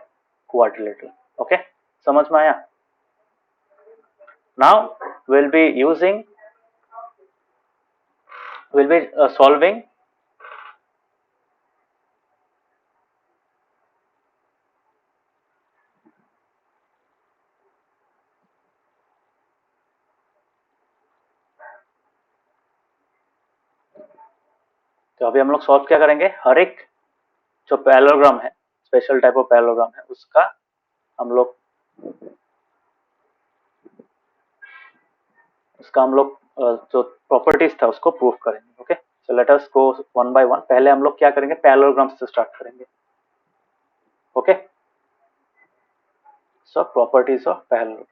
quadrilateral. Okay, समझ में आया? नाउ we'll be solving तो अभी हम लोग सॉल्व क्या करेंगे, हर एक जो पैरेललोग्राम है, स्पेशल टाइप ऑफ पैरेललोग्राम है, उसका हम लोग जो प्रॉपर्टीज था उसको प्रूफ करेंगे. Okay, so let us go one by one. पहले हम लोग क्या करेंगे, पैरेललोग्राम से स्टार्ट करेंगे. Okay, so properties of parallelogram.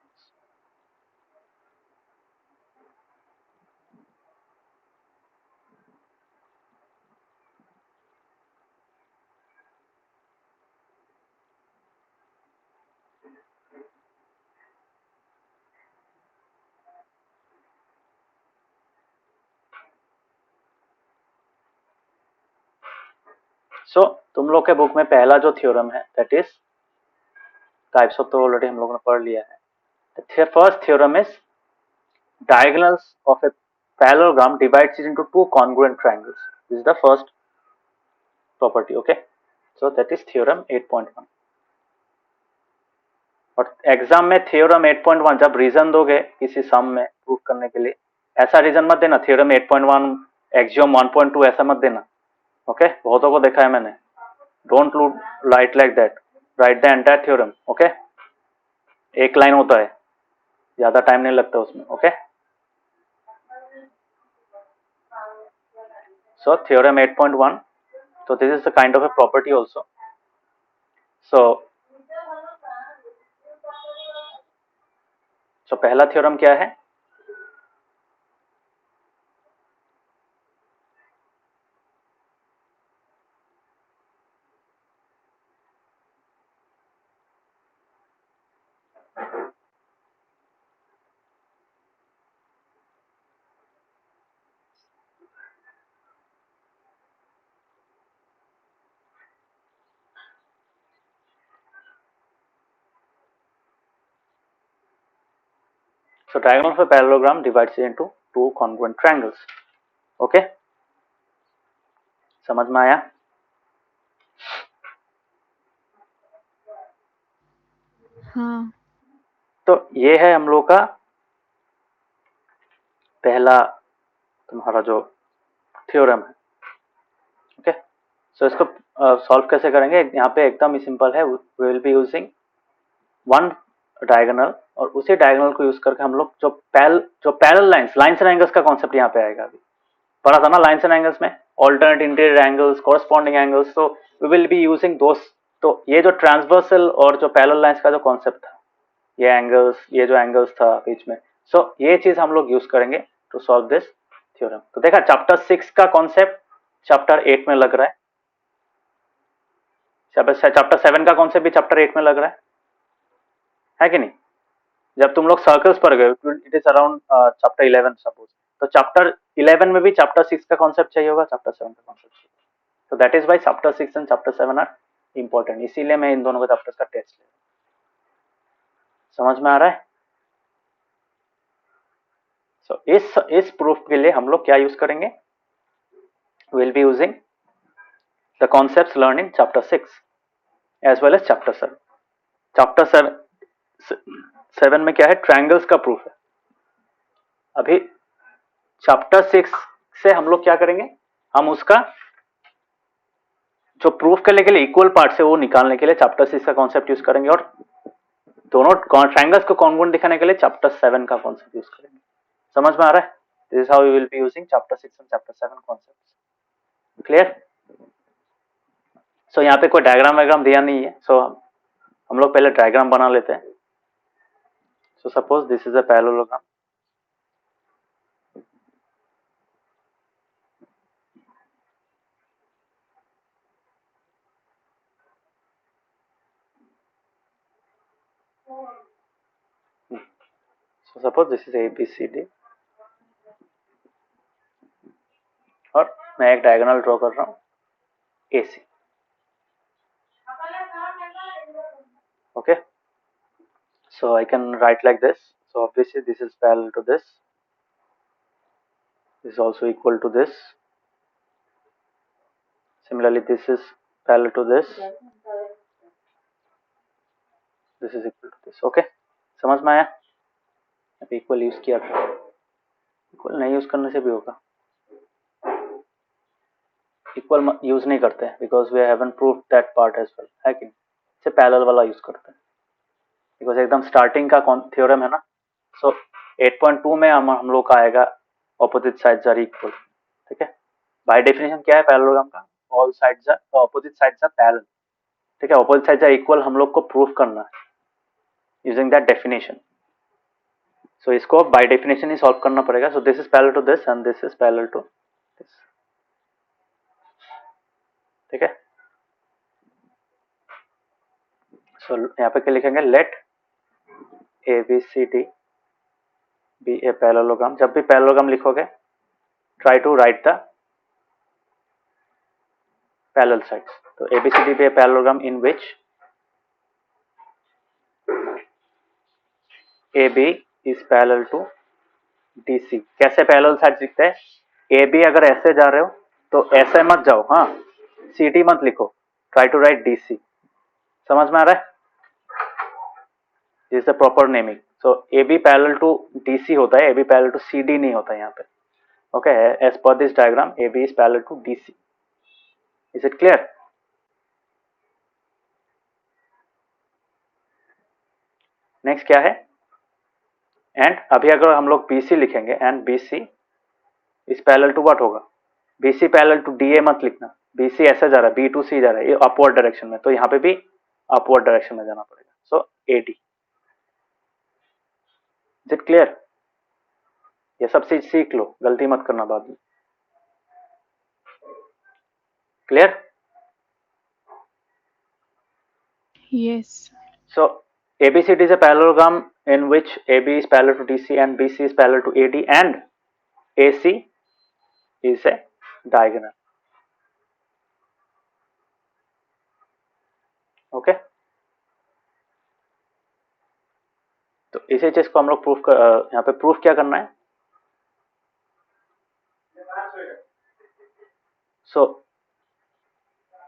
So तुम लोग के बुक में पहला जो थ्योरम है दैट इज टाइप्स ऑफ, तो ऑलरेडी हम लोगों ने पढ़ लिया है. The first theorem is diagonals of a parallelogram divides it into two congruent triangles. This is the first property. Okay, so that is theorem 8.1. और एग्जाम में थ्योरम 8.1 जब रीजन दोगे किसी सम में प्रूफ करने के लिए, ऐसा रीजन मत देना थ्योरम 8.1 एक्सियोम 1.2 ऐसा मत देना. ओके, बहुतों को देखा है मैंने. Don't write like that, right the entire theorem. Okay, एक लाइन होता है, ज्यादा टाइम नहीं लगता उसमें. Okay, so theorem 8.1, so this is a kind of a property also. So पहला थ्योरम क्या है, so diagonal of a parallelogram divides it into two congruent triangles. Okay, समझ में आया? हाँ. तो ये है हम लोग का पहला तुम्हारा जो थ्योरम है. ओके, सो इसको सॉल्व कैसे करेंगे, यहाँ पे एकदम ही सिंपल है. We will be using one diagonal और उसी डायगोनल को यूज करके हम लोग जो पैरेलल लाइंस एंड एंगल्स का कॉन्सेप्ट यहाँ पे आएगा. अभी पढ़ा था ना लाइंस एंड एंगल्स में, alternate interior angles, corresponding angles. तो we will be using those. तो ये जो ट्रांसवर्सल और जो पैरेलल लाइंस का जो कॉन्सेप्ट था, ये एंगल्स, ये जो एंगल्स था बीच में, सो ये चीज हम लोग यूज करेंगे टू सॉल्व दिस थ्योरम. तो देखा चैप्टर 6 का कॉन्सेप्ट चैप्टर 8 में लग रहा है, चैप्टर 7 का कॉन्सेप्ट भी चैप्टर 8 में लग रहा है कि नहीं? जब तुम लोग सर्कल्स पर गए, it is around chapter 11 suppose, तो चैप्टर 11 में भी चैप्टर 6 का कॉन्सेप्ट चाहिए होगा, चैप्टर 7 का कॉन्सेप्ट चाहिए. तो that is why chapter 6 and chapter 7 are important. इसीलिए मैं इन दोनों के चैप्टर्स का टेस्ट ले. समझ में आ रहा है? सो इस प्रूफ के लिए हम लोग क्या यूज करेंगे, will be using the concepts learn in chapter 6 as well as chapter 7. Chapter 7 में क्या है, ट्रायंगल्स का प्रूफ है. अभी चैप्टर 6 से हम लोग क्या करेंगे, हम उसका जो प्रूफ करने के लिए इक्वल पार्ट है वो निकालने के लिए चैप्टर 6 का कॉन्सेप्ट यूज करेंगे, और दोनों ट्रायंगल्स को कॉन्ग्रुएंट दिखाने के लिए चैप्टर 7 का कॉन्सेप्ट यूज करेंगे. समझ में आ रहा है? This is how we will be using chapter 6 and chapter 7 concepts. Clear? So यहाँ पे कोई डायग्राम वायग्राम दिया नहीं है, सो हम लोग पहले डायग्राम बना लेते हैं. So suppose this is a parallelogram. So suppose this is ABCD और मैं एक डायगोनल ड्रॉ कर रहा हूँ AC. Okay, so I can write like this. So obviously this is parallel to this is also equal to this. Similarly this is parallel to this is equal to this. Okay, समझ में आया? अब इक्वल यूज किया था, इक्वल नहीं यूज करने से भी होगा, इक्वल यूज नहीं करते because we haven't proved that part as well, है कि नहीं? इसे पैरेलल वाला यूज करते हैं बिकॉज एकदम स्टार्टिंग का थ्योरम है ना. सो 8.2 में हम लोग का आएगा ऑपोजिट साइड्स आर इक्वल. ठीक है, बाय डेफिनेशन क्या है पैरेललोग्राम का? All sides are opposite sides are parallel. ठीक है, ऑपोजिट साइड्स आर इक्वल हम लोग को प्रूफ करना है यूजिंग दैट डेफिनेशन. सो इसको बाय डेफिनेशन ही सॉल्व करना पड़ेगा. So this is parallel to this and this is parallel to this. ठीक है, सो यहाँ पे क्या लिखेंगे? Let ABCD be a parallelogram. जब भी पैरेललोग्राम लिखोगे try to write the parallel sides. तो ABCD be a parallelogram in which AB is parallel to DC. कैसे पैरेलल साइड्स लिखते हैं? AB अगर ऐसे जा रहे हो तो ऐसे मत जाओ, हाँ, CD मत लिखो, try to write DC. समझ में आ रहा है? This is the proper naming. So AB parallel to DC होता है, AB parallel to CD नहीं होता यहाँ पे. Okay, as per this diagram AB is parallel to DC. Is it clear? Next क्या है? एंड अभी अगर हम लोग BC लिखेंगे and BC is parallel to what होगा? BC पैरेलल टू DA मत लिखना, BC ऐसे जा रहा है, B to C जा रहा है, ये अपवर्ड डायरेक्शन में, तो यहाँ पे भी अपवर्ड डायरेक्शन में जाना पड़ेगा. सो AD. Is it clear? ये सब चीज सीख लो, गलती मत करना बाद में. Clear? Yes. So ABCD is a parallelogram in which AB is parallel to DC and BC is parallel to AD and AC is a diagonal. Okay, तो इसी चीज को हम लोग प्रूफ कर, यहाँ पे प्रूफ क्या करना है? सो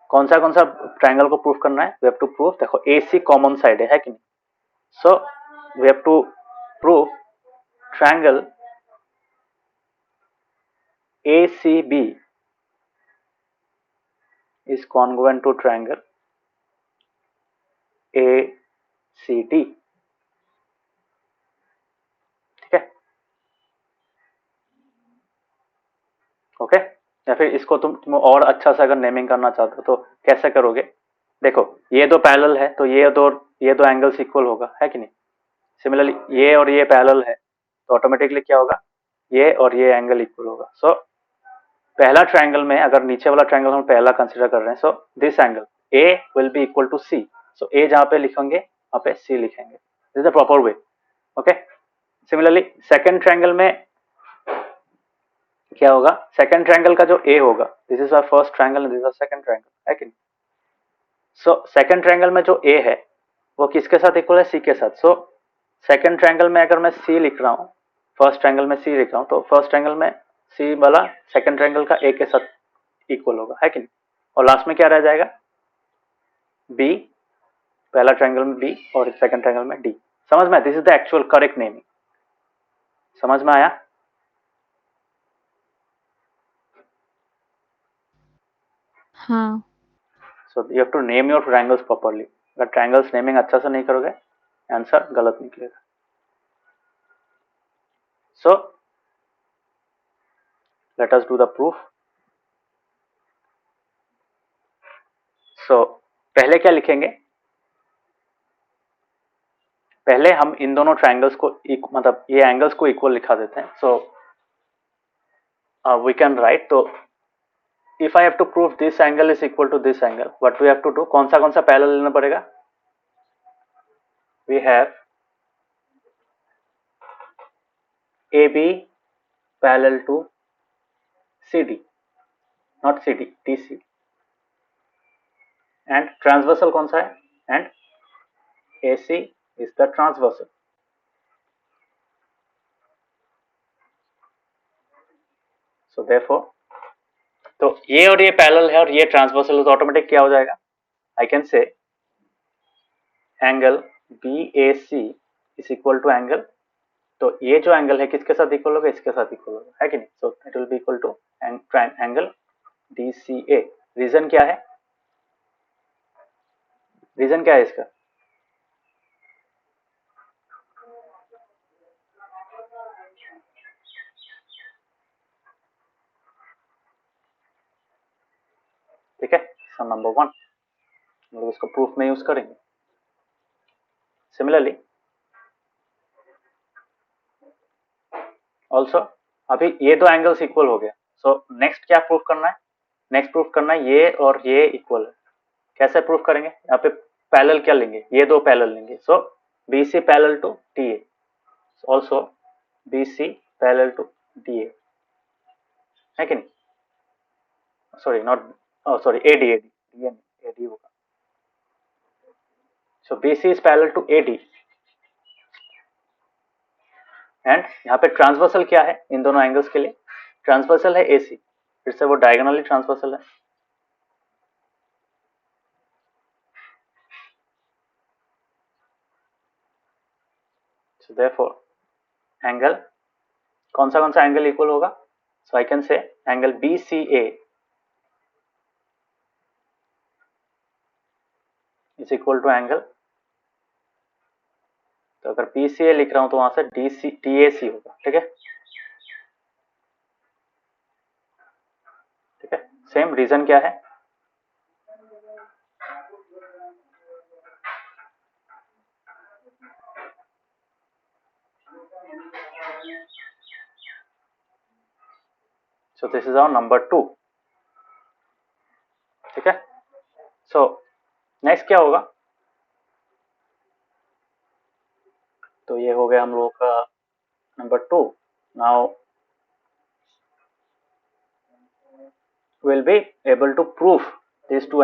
कौन सा ट्रायंगल को प्रूफ करना है? वी हैव टू प्रूफ, देखो AC कॉमन साइड है कि नहीं? So we have to proof triangle ACB is congruent to triangle ACD. ठीक है, ओके. या फिर इसको तुम और अच्छा से अगर नेमिंग करना चाहते हो तो कैसे करोगे? देखो ये दो पैरेलल है तो ये दो एंगल्स इक्वल होगा, है कि नहीं? सिमिलरली ये और ये पैरेलल है तो ऑटोमेटिकली क्या होगा? ये और ये एंगल इक्वल होगा. सो पहला ट्रायंगल में अगर नीचे वाला ट्रायंगल हम पहला कंसीडर कर रहे हैं, so this angle A will be equal to C. So A जहां पे लिखेंगे वहां पे C लिखेंगे. This is the proper way. Okay, similarly second triangle में क्या होगा? सेकंड ट्रायंगल का जो A होगा, this is our first triangle and this is our second triangle, है कि नहीं? सो सेकंड ट्रायंगल में जो A है वो किसके साथ इक्वल है? C के साथ. सो सेकंड ट्रायंगल में अगर मैं C लिख रहा हूँ, फर्स्ट ट्रायंगल में C लिख रहा हूँ, तो फर्स्ट ट्रायंगल में C वाला सेकंड ट्रायंगल का A के साथ इक्वल होगा, है कि नहीं? और लास्ट में क्या रह जाएगा? B, पहला ट्रायंगल में B और सेकंड ट्रायंगल में D. समझ में? This is the actual correct naming. समझ में आया? हाँ. So you have to name your triangles properly. अगर ट्रायंगल्स नेमिंग अच्छा से नहीं करोगे आंसर गलत निकलेगा. So let us do the proof. So पहले क्या लिखेंगे? पहले हम इन दोनों ट्रायंगल्स को मतलब ये एंगल्स को इक्वल लिखा देते हैं. सो वी कैन राइट, तो if I have to prove this angle is equal to this angle, what we have to do? कौन सा पैरेलल लेना पड़ेगा? We have AB parallel to CD, not CD, DC. And transversal कौन सा है? And AC is the transversal. So therefore, तो ये और ये पैरेलल है और ये ट्रांसवर्सल है, तो ऑटोमेटिक क्या हो जाएगा? I can say angle BAC is equal to angle, तो ये जो एंगल है किसके साथ इक्वल होगा? इसके साथ इक्वल होगा, है कि नहीं? So it will be equal to angle DCA. Reason क्या है? रीजन क्या है इसका? ठीक है, सम नंबर 1 हम लोग इसको प्रूफ में यूज करेंगे. सिमिलरली ऑल्सो अभी ये दो एंगल्स इक्वल हो गया, सो नेक्स्ट क्या प्रूफ करना है? नेक्स्ट प्रूफ करना है ये और ये इक्वल है. कैसे प्रूफ करेंगे? यहाँ पे पैरेलल क्या लेंगे? ये दो पैरेलल लेंगे. So BC parallel to DA, also BC parallel to DA, है कि नहीं? सॉरी नॉट, सॉरी AD होगा. So BC is parallel to AD and यहाँ पे ट्रांसवर्सल क्या है इन दोनों एंगल्स के लिए? ट्रांसवर्सल है AC, फिर से वो डायगोनली ट्रांसवर्सल है. सो देयरफॉर एंगल कौन सा एंगल इक्वल होगा? So I can say angle BCA is equal to angle, तो अगर BCA लिख रहा हूं तो वहां से DAC होगा. ठीक है, ठीक है. सेम रीजन क्या है? So this is our number 2. ठीक है, सो नेक्स्ट क्या होगा? तो ये हो गया हम लोगों का number 2. Now will be able to prove these two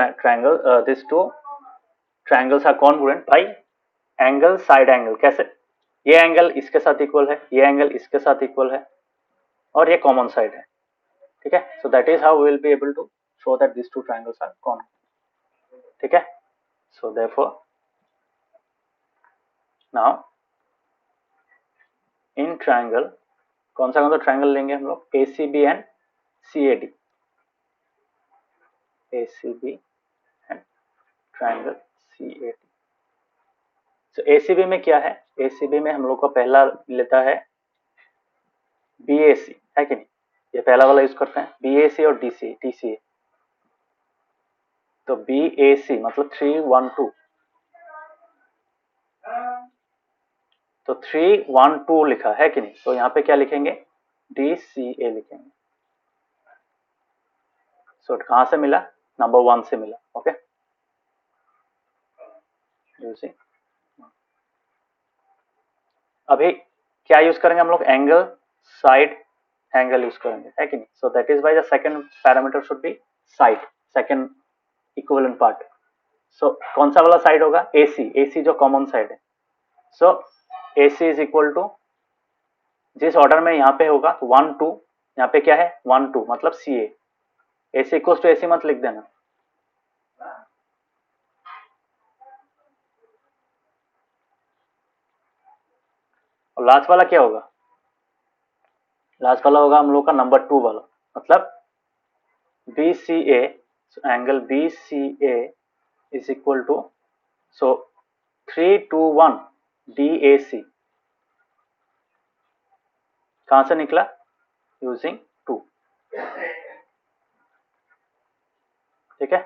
triangles are congruent by angle side angle. कैसे? ये एंगल इसके साथ इक्वल है, ये एंगल इसके साथ इक्वल है और ये कॉमन साइड है. ठीक है, so that is how we will be able to show that this two triangles are congruent. ठीक है, so therefore now in triangle कौन सा ट्रायंगल लेंगे हम लोग? ACB and CAD. ACB and triangle CAD. तो ACB में क्या है? ACB में हम लोग का पहला लेता है BAC, है कि नहीं? ये पहला वाला यूज करते हैं, BAC और DCA. तो BAC मतलब 312, तो 312 लिखा है कि नहीं? तो यहाँ पे क्या लिखेंगे? DCA लिखेंगे. सो कहां से मिला? नंबर 1 से मिला. ओके, अभी क्या यूज करेंगे हम लोग? एंगल साइड एंगल यूज करेंगे, है कि नहीं? So that is why the second parameter should be side, second equivalent part. So कौन सा वाला साइड होगा? AC जो कॉमन साइड है. सो AC इज इक्वल टू, जिस ऑर्डर में यहाँ पे होगा 1 2, यहाँ पे क्या है 1 2 मतलब CA. AC equal to AC मत लिख देना. और लास्ट वाला क्या होगा? लास्ट वाला होगा हम लोग का नंबर 2 वाला, मतलब BCA. Angle BCA is equal to, so 321 DAC कहां से निकला? यूजिंग 2. ठीक है,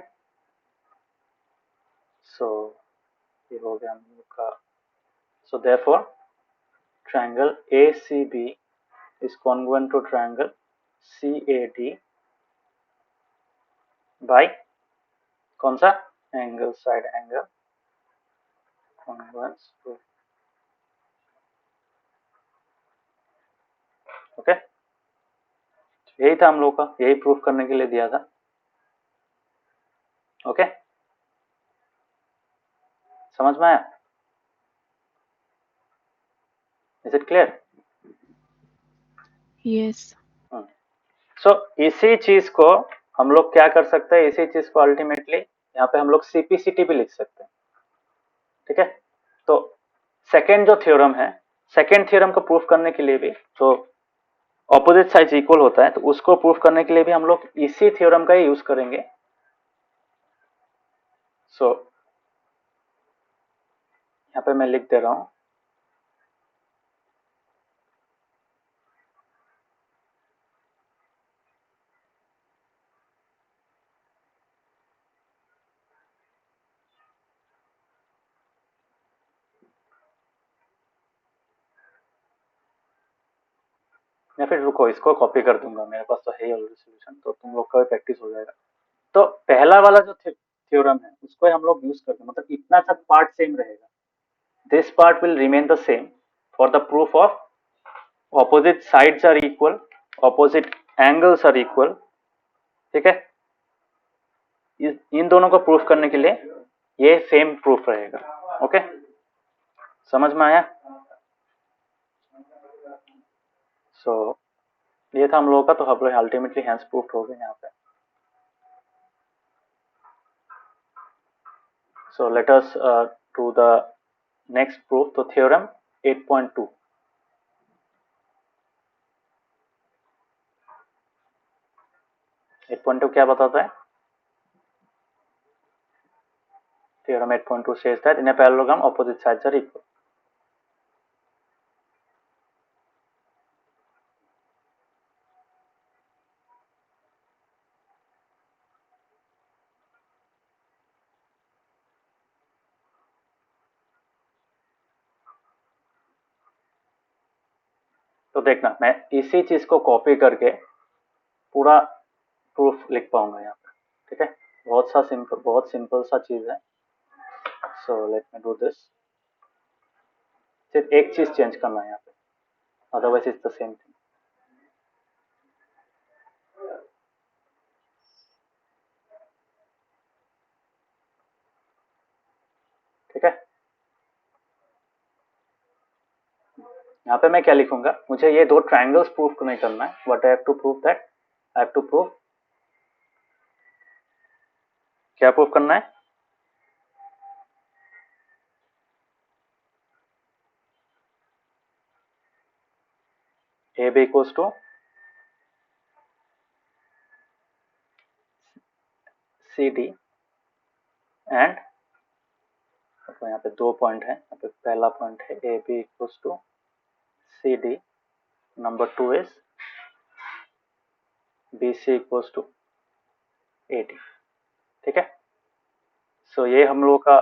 सो ये हो गया हम लोग का. So therefore triangle ACB is congruent to triangle CAD by कौन सा? Angle side angle congruence to. Okay, यही था हम लोग का, यही प्रूफ करने के लिए दिया था. ओके, समझ में आया? Is it clear? Yes. सो इसी चीज को हम लोग क्या कर सकते हैं, इसी चीज को अल्टीमेटली यहाँ पे हम लोग सीपीसीटी भी लिख सकते हैं, ठीक है। तो सेकेंड जो थ्योरम है, सेकेंड थ्योरम को प्रूफ करने के लिए भी जो ऑपोजिट साइड इक्वल होता है, तो उसको प्रूफ करने के लिए भी हम लोग इसी थ्योरम का ही यूज करेंगे। सो यहाँ पे मैं लिख दे रहा हूं, या फिर रुको इसको कॉपी कर दूंगा, मेरे पास तो है ही ऑलरेडी सोल्यूशन, तो तुम लोग का भी प्रैक्टिस हो जाएगा। तो पहला वाला जो थ्योरम है उसको हम लोग यूज करते हैं, मतलब इतना सा पार्ट सेम रहेगा, this part will remain the same for the proof of opposite sides are equal, opposite angles are equal, ठीक है। इन दोनों को प्रूफ करने के लिए ये सेम प्रूफ रहेगा, ओके, समझ में आया? सो ये था हम लोगों का, तो हम लोग अल्टीमेटली हैंस प्रूफ हो गए यहाँ पे। So let us to the next proof, तो थ्योरम 8.2। क्या बताता है? Theorem 8.2 says that in a parallelogram opposite sides are equal. तो देखना मैं इसी चीज को कॉपी करके पूरा प्रूफ लिख पाऊंगा यहाँ पे, ठीक है। बहुत सिंपल सा चीज है। सो लेट मी डू दिस, सिर्फ एक चीज चेंज करना है यहाँ पे, otherwise it's the same thing. ठीक है, यहाँ पे मैं क्या लिखूंगा, मुझे ये दो ट्रायंगल्स प्रूफ नहीं करना है, but I have to prove that, I have to prove, क्या प्रूफ करना है? A B equals to C D and, तो यहाँ पे दो पॉइंट है, यहाँ पे पहला पॉइंट है A B equals to C D, number 2 is B C equals to A D, ठीक है। सो ये हम लोगों का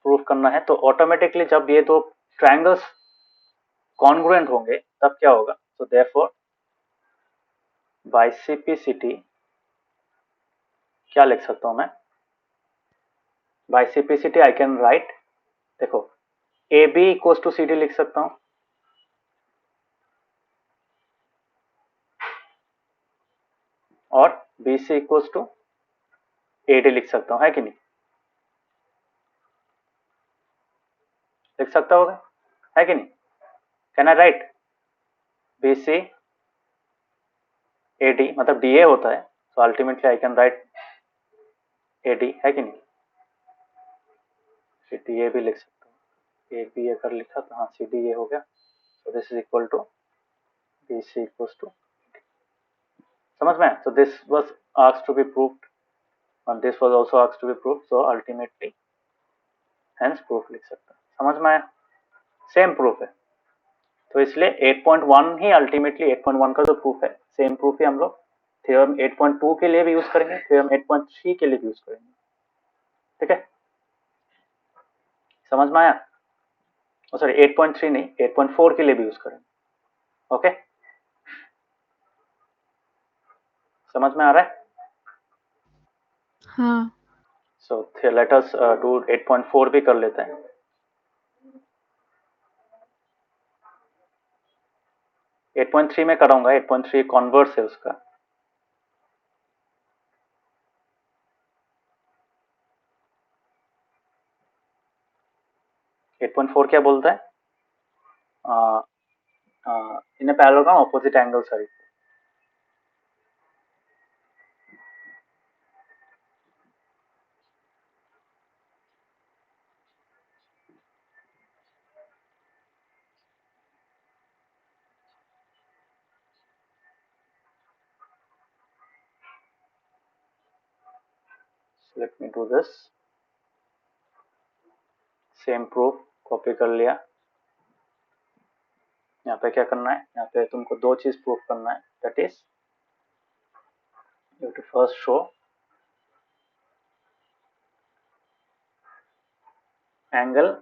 प्रूफ करना है, तो ऑटोमेटिकली जब ये दो ट्रायंगल्स कॉन्ग्रुएंट होंगे तब क्या होगा, तो देयरफॉर बाय सीपीसीटी क्या लिख सकता हूं मैं, by CPCT I can write, देखो A B equals to C D लिख सकता हूं, और B C equals to A D लिख सकता हूं, है कि नहीं? लिख सकता होगा, है कि नहीं? Can I write B C A D, मतलब डी ए होता है, तो ultimately I can write A D, है कि नहीं? सी डी ए भी लिख सकता हूँ, ए बी अगर लिखा तो हाँ सी डी ए हो गया, so this is equal to BC equals to, समझ में? So this was asked to be proved and this was also asked to be proved, so ultimately hence proof लिख सकता है, समझ में आया? सेम प्रूफ है, तो इसलिए 8.1 ही अल्टीमेटली 8.1 का जो प्रूफ है, सेम प्रूफ ही हम लोग थ्योरम 8.2 के लिए भी यूज करेंगे, थ्योरम 8.3 के लिए भी यूज करेंगे, ठीक है, समझ में आया? सॉरी 8.3 नहीं, 8.4 के लिए भी यूज करेंगे, ओके, समझ में आ रहा है? हाँ. सो लेट अस डू 8.4 भी कर लेते हैं। 8.3 में कराऊंगा, 8.3 कॉन्वर्स है उसका, uh, 8.4 क्या बोलता है? in a parallelogram opposite angles are equal. So let me do this. Same proof copy कर लिया. यहाँ पे क्या करना है, यहाँ पे तुमको दो चीज प्रूफ करना है. That is you to first show angle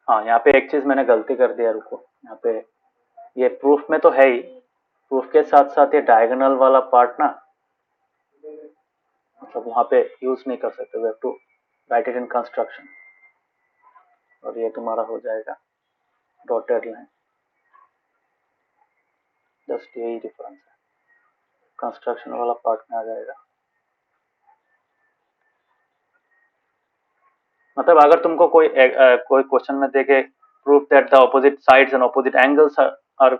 हाँ, यहाँ पे एक चीज मैंने गलती कर दिया. रुको, यहाँ पे ये प्रूफ में तो है ही, प्रूफ के साथ साथ ये डायगोनल वाला पार्ट ना, मतलब वहां पे यूज नहीं कर सकते. We have to write it in construction. और ये तुम्हारा हो जाएगा डॉटेड लाइन. जस्ट यही डिफरेंस है, कंस्ट्रक्शन वाला पार्ट में आ जाएगा. मतलब अगर तुमको कोई कोई क्वेश्चन में देके proof that the opposite sides and opposite angles are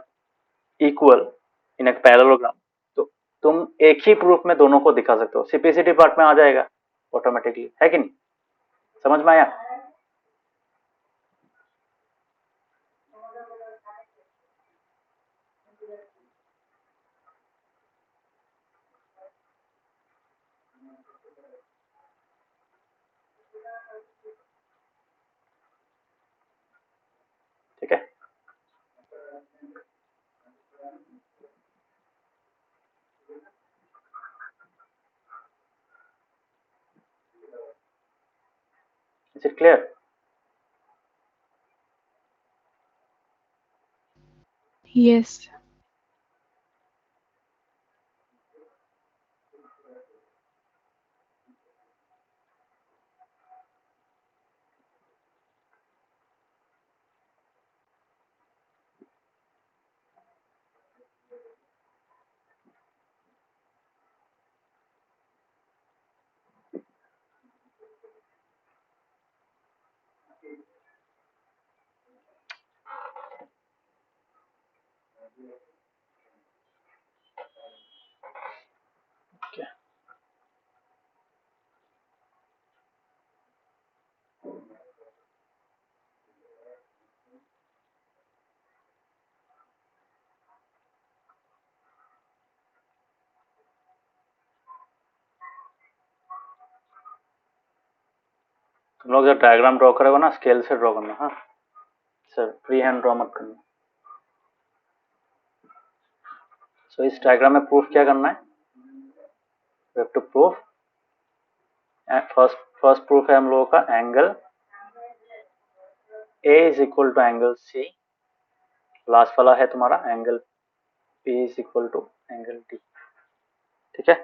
equal in a parallelogram, तो तुम एक ही प्रूफ में दोनों को दिखा सकते हो. सिंप्लिसिटी पार्ट में आ जाएगा ऑटोमेटिकली, है कि नहीं? समझ में आया? ठीक है. Is it clear? Yes. Okay. तुम लोग जब डायग्राम ड्रॉ करोगे ना, स्केल से ड्रॉ करना. हाँ सर, फ्री हैंड ड्रॉ मत करना. सो इस डायग्राम में प्रूफ क्या करना है? We have to proof, first proof है हम लोगों का angle A is equal to angle C. Last वाला है तुम्हारा angle P is equal to angle D. ठीक है,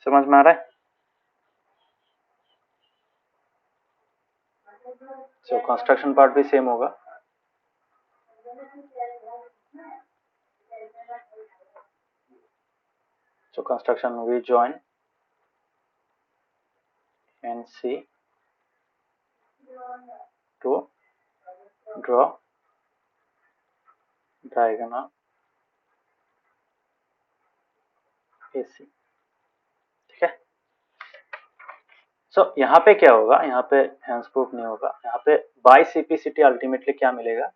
समझ में आ रहा है? सो कंस्ट्रक्शन पार्ट भी सेम होगा. So construction, we join NC to draw diagonal AC. ठीक है. सो यहाँ पे क्या होगा, यहाँ पे हैंस प्रूफ नहीं होगा. यहाँ पे बाय सिंप्लिसिटी अल्टीमेटली क्या मिलेगा,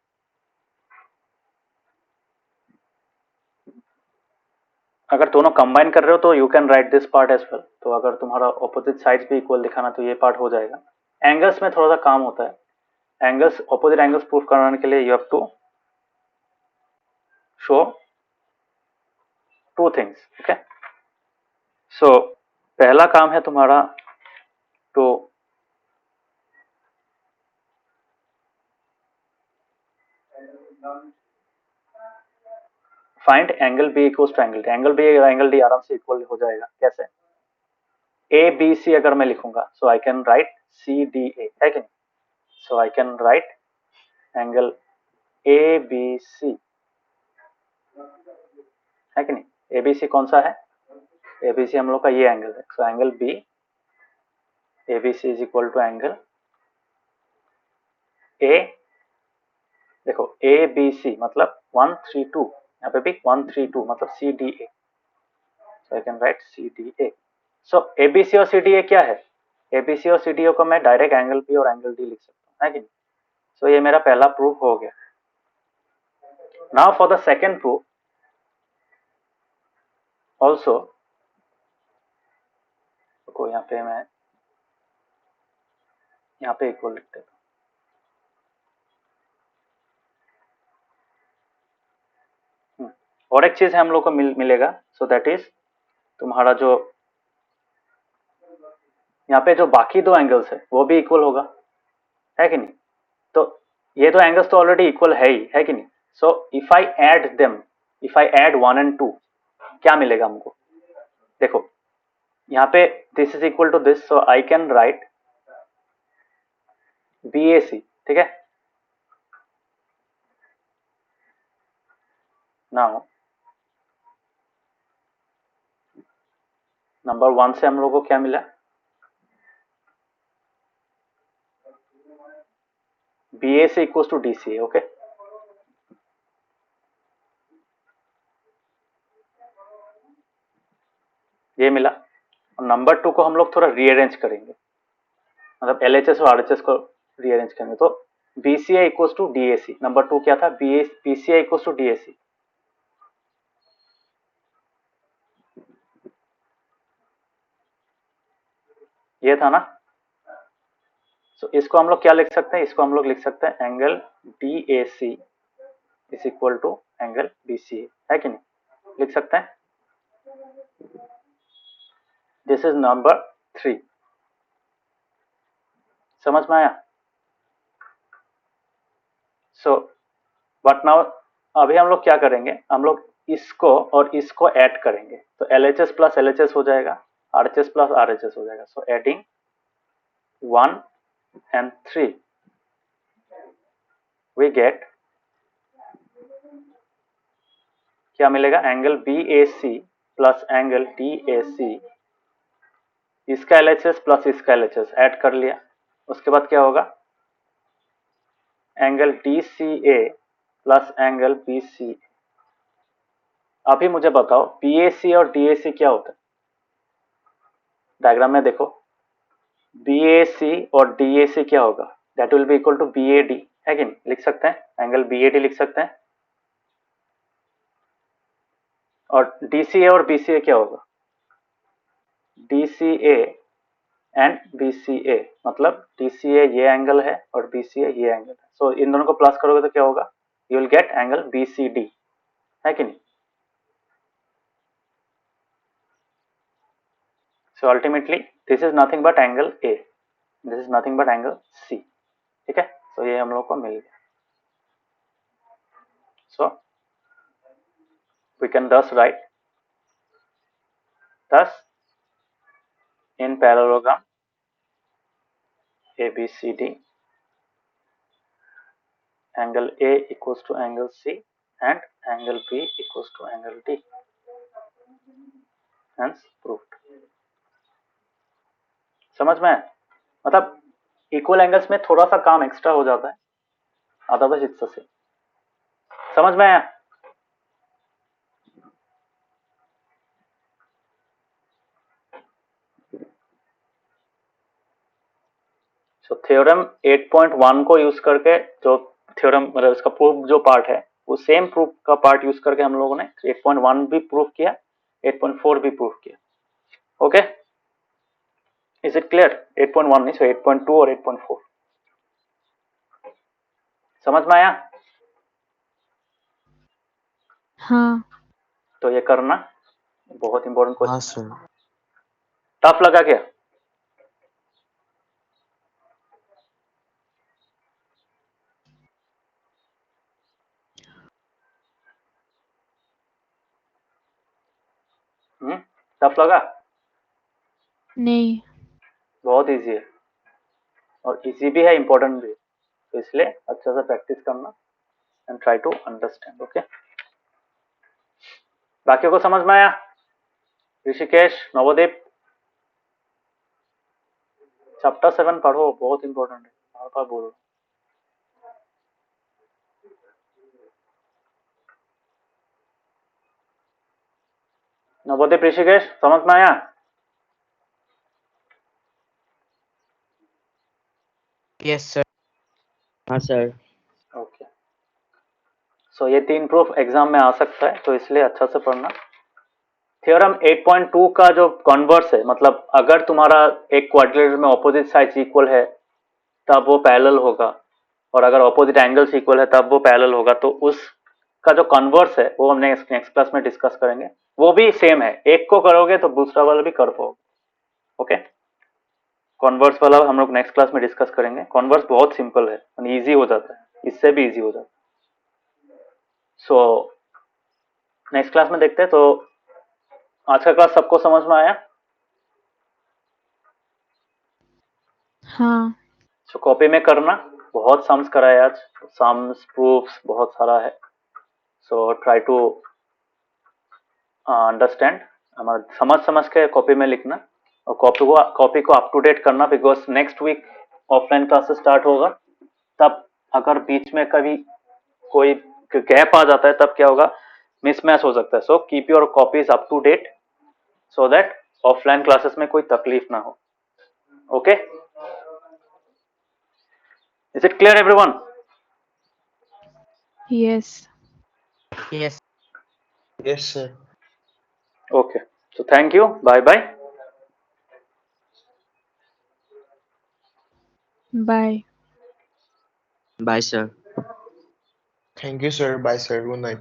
अगर दोनों कंबाइन कर रहे हो तो you can write this part as well. तो अगर तुम्हारा ऑपोजिट साइड्स भी इक्वल दिखाना तो ये पार्ट हो जाएगा. एंगल्स में थोड़ा सा काम होता है. एंगल्स, ऑपोजिट एंगल्स प्रूफ कराने के लिए you have to show two things. Okay, so पहला काम है तुम्हारा to find angle B equal to angle D. Angle B और एंगल डी आराम से इक्वल हो जाएगा. कैसे? ए बी सी अगर मैं लिखूंगा, so I can write C D A, है कि नहीं? So I can write angle A B C, है कि नहीं? ए बी सी कौन सा है? ABC हम लोग का ये एंगल है, so angle B ABC is equal to angle A, देखो ABC मतलब 132, यहाँ पे भी 132 मतलब CDA, so I can right CDA। So ABC और CDA क्या है? ABC और CDA को मैं डायरेक्ट एंगल P और एंगल D लिख सकता हूँ, है कि नहीं? सो ये मेरा पहला प्रूफ हो गया। Now for the second proof also, को यहाँ पे मैं यहाँ पे इक्वल लिख देता हूँ। और एक चीज है हम लोग को मिलेगा, सो दैट इज तुम्हारा जो यहाँ पे जो बाकी दो एंगल्स है वो भी इक्वल होगा, है कि नहीं? तो ये दो एंगल्स तो ऑलरेडी इक्वल है ही, है कि नहीं? So if I add them, if I add 1 and 2, क्या मिलेगा हमको? देखो यहाँ पे this is equal to this, so I can write BAC, ठीक है? नाउ नंबर 1 से हम लोग को क्या मिला? BAC equals to DCA, okay? ये मिला। और नंबर 2 को हम लोग थोड़ा रीअरेंज करेंगे, मतलब LHS और RHS को रीअरेंज करेंगे, तो BCA equals to DAC। Number 2 क्या था? BCA इक्वल्स टू DAC, ये था ना? सो इसको हम लोग क्या लिख सकते हैं? इसको हम लोग लिख सकते हैं angle DAC is equal to angle BCA, है कि नहीं? लिख सकते हैं। दिस इज नंबर 3, समझ में आया? सो बट नाउ अभी हम लोग क्या करेंगे? हम लोग इसको और इसको ऐड करेंगे, तो LHS प्लस LHS हो जाएगा, RHS प्लस RHS हो जाएगा। So adding 1 and 3 we get, क्या मिलेगा? Angle BAC plus angle DAC, इसका LHS प्लस इसका LHS ऐड कर लिया, उसके बाद क्या होगा? Angle DCA plus angle BCA। अभी मुझे बताओ BAC और DAC क्या होता है? डायग्राम में देखो, BAC और DAC क्या होगा? That will be equal to BAD, है कि नहीं? लिख सकते हैं, एंगल BAD लिख सकते हैं। और DCA और BCA क्या होगा? DCA एंड BCA, मतलब DCA ये एंगल है और BCA ये एंगल है। सो इन दोनों को प्लस करोगे तो क्या होगा? You will get angle BCD, है कि नहीं? So ultimately this is nothing but angle A, this is nothing but angle C, ठीक है? सो ये हम लोग को मिल गया। So we can thus write, thus in parallelogram ABCD, angle A equals to angle C and angle B equals to angle D, hence proved। समझ में? मतलब इक्वल एंगल्स में थोड़ा सा काम एक्स्ट्रा हो जाता है, अदरवाइज इट्स द सेम। समझ में आया? सो थ्योरम 8.1 को यूज करके जो थ्योरम मतलब इसका प्रूफ जो पार्ट है वो सेम प्रूफ का पार्ट यूज करके हम लोगों ने 8.1 भी प्रूफ किया, 8.4 भी प्रूफ किया, ओके? Is it clear? 8.1 नहीं, सो 8.2 और 8.4 समझ में आया? हाँ। तो ये करना, बहुत इंपॉर्टेंट हाँ क्वेश्चन। सर। टफ लगा क्या? टफ लगा? नहीं। बहुत इजी है, और इजी भी है, इंपॉर्टेंट भी है, तो इसलिए अच्छा सा प्रैक्टिस करना and try to understand, okay? बाकी को समझ में आया? ऋषिकेश, नवदीप, चैप्टर 7 पढ़ो, बहुत इंपॉर्टेंट है, बार बार बोलो। नवदीप, ऋषिकेश, समझ में आया? Yes, sir. हाँ सर। ओके, सो ये 3 प्रूफ एग्जाम में आ सकता है, तो इसलिए अच्छा से पढ़ना। थ्योरम 8.2 का जो कॉन्वर्स है, मतलब अगर तुम्हारा एक क्वाड्रिलेटरल में ऑपोजिट साइड्स इक्वल है तब वो पैरेलल होगा, और अगर ऑपोजिट एंगल्स इक्वल है तब वो पैरेलल होगा। तो उसका जो कन्वर्स है वो हम नेक्स्ट क्लास में डिस्कस करेंगे। वो भी सेम है, एक को करोगे तो दूसरा वाला भी कर पाओगे। ओके, कन्वर्स वाला हम लोग नेक्स्ट क्लास में डिस्कस करेंगे। कन्वर्स बहुत सिंपल है, इजी हो जाता है, इससे भी इजी हो जाता है। सो नेक्स्ट क्लास में देखते हैं। तो आज का क्लास सबको समझ में आया? हाँ। सो कॉपी में करना, बहुत सम्स कराए आज, सम्स प्रूफ्स बहुत सारा है। सो ट्राई टू अंडरस्टैंड, हमारा समझ समझ के कॉपी में लिखना, और कॉपी को अप टू डेट करना, because next week offline classes start होगा। तब अगर बीच में कभी कोई गैप आ जाता है तब क्या होगा, मिसमैच हो सकता है। So keep your copies up to date so that offline classes में कोई तकलीफ ना हो। Okay, is it clear everyone? Yes. Yes. Yes, sir. Okay, so thank you, bye bye. Bye. Bye, sir. Thank you, sir. Bye, sir. Good night.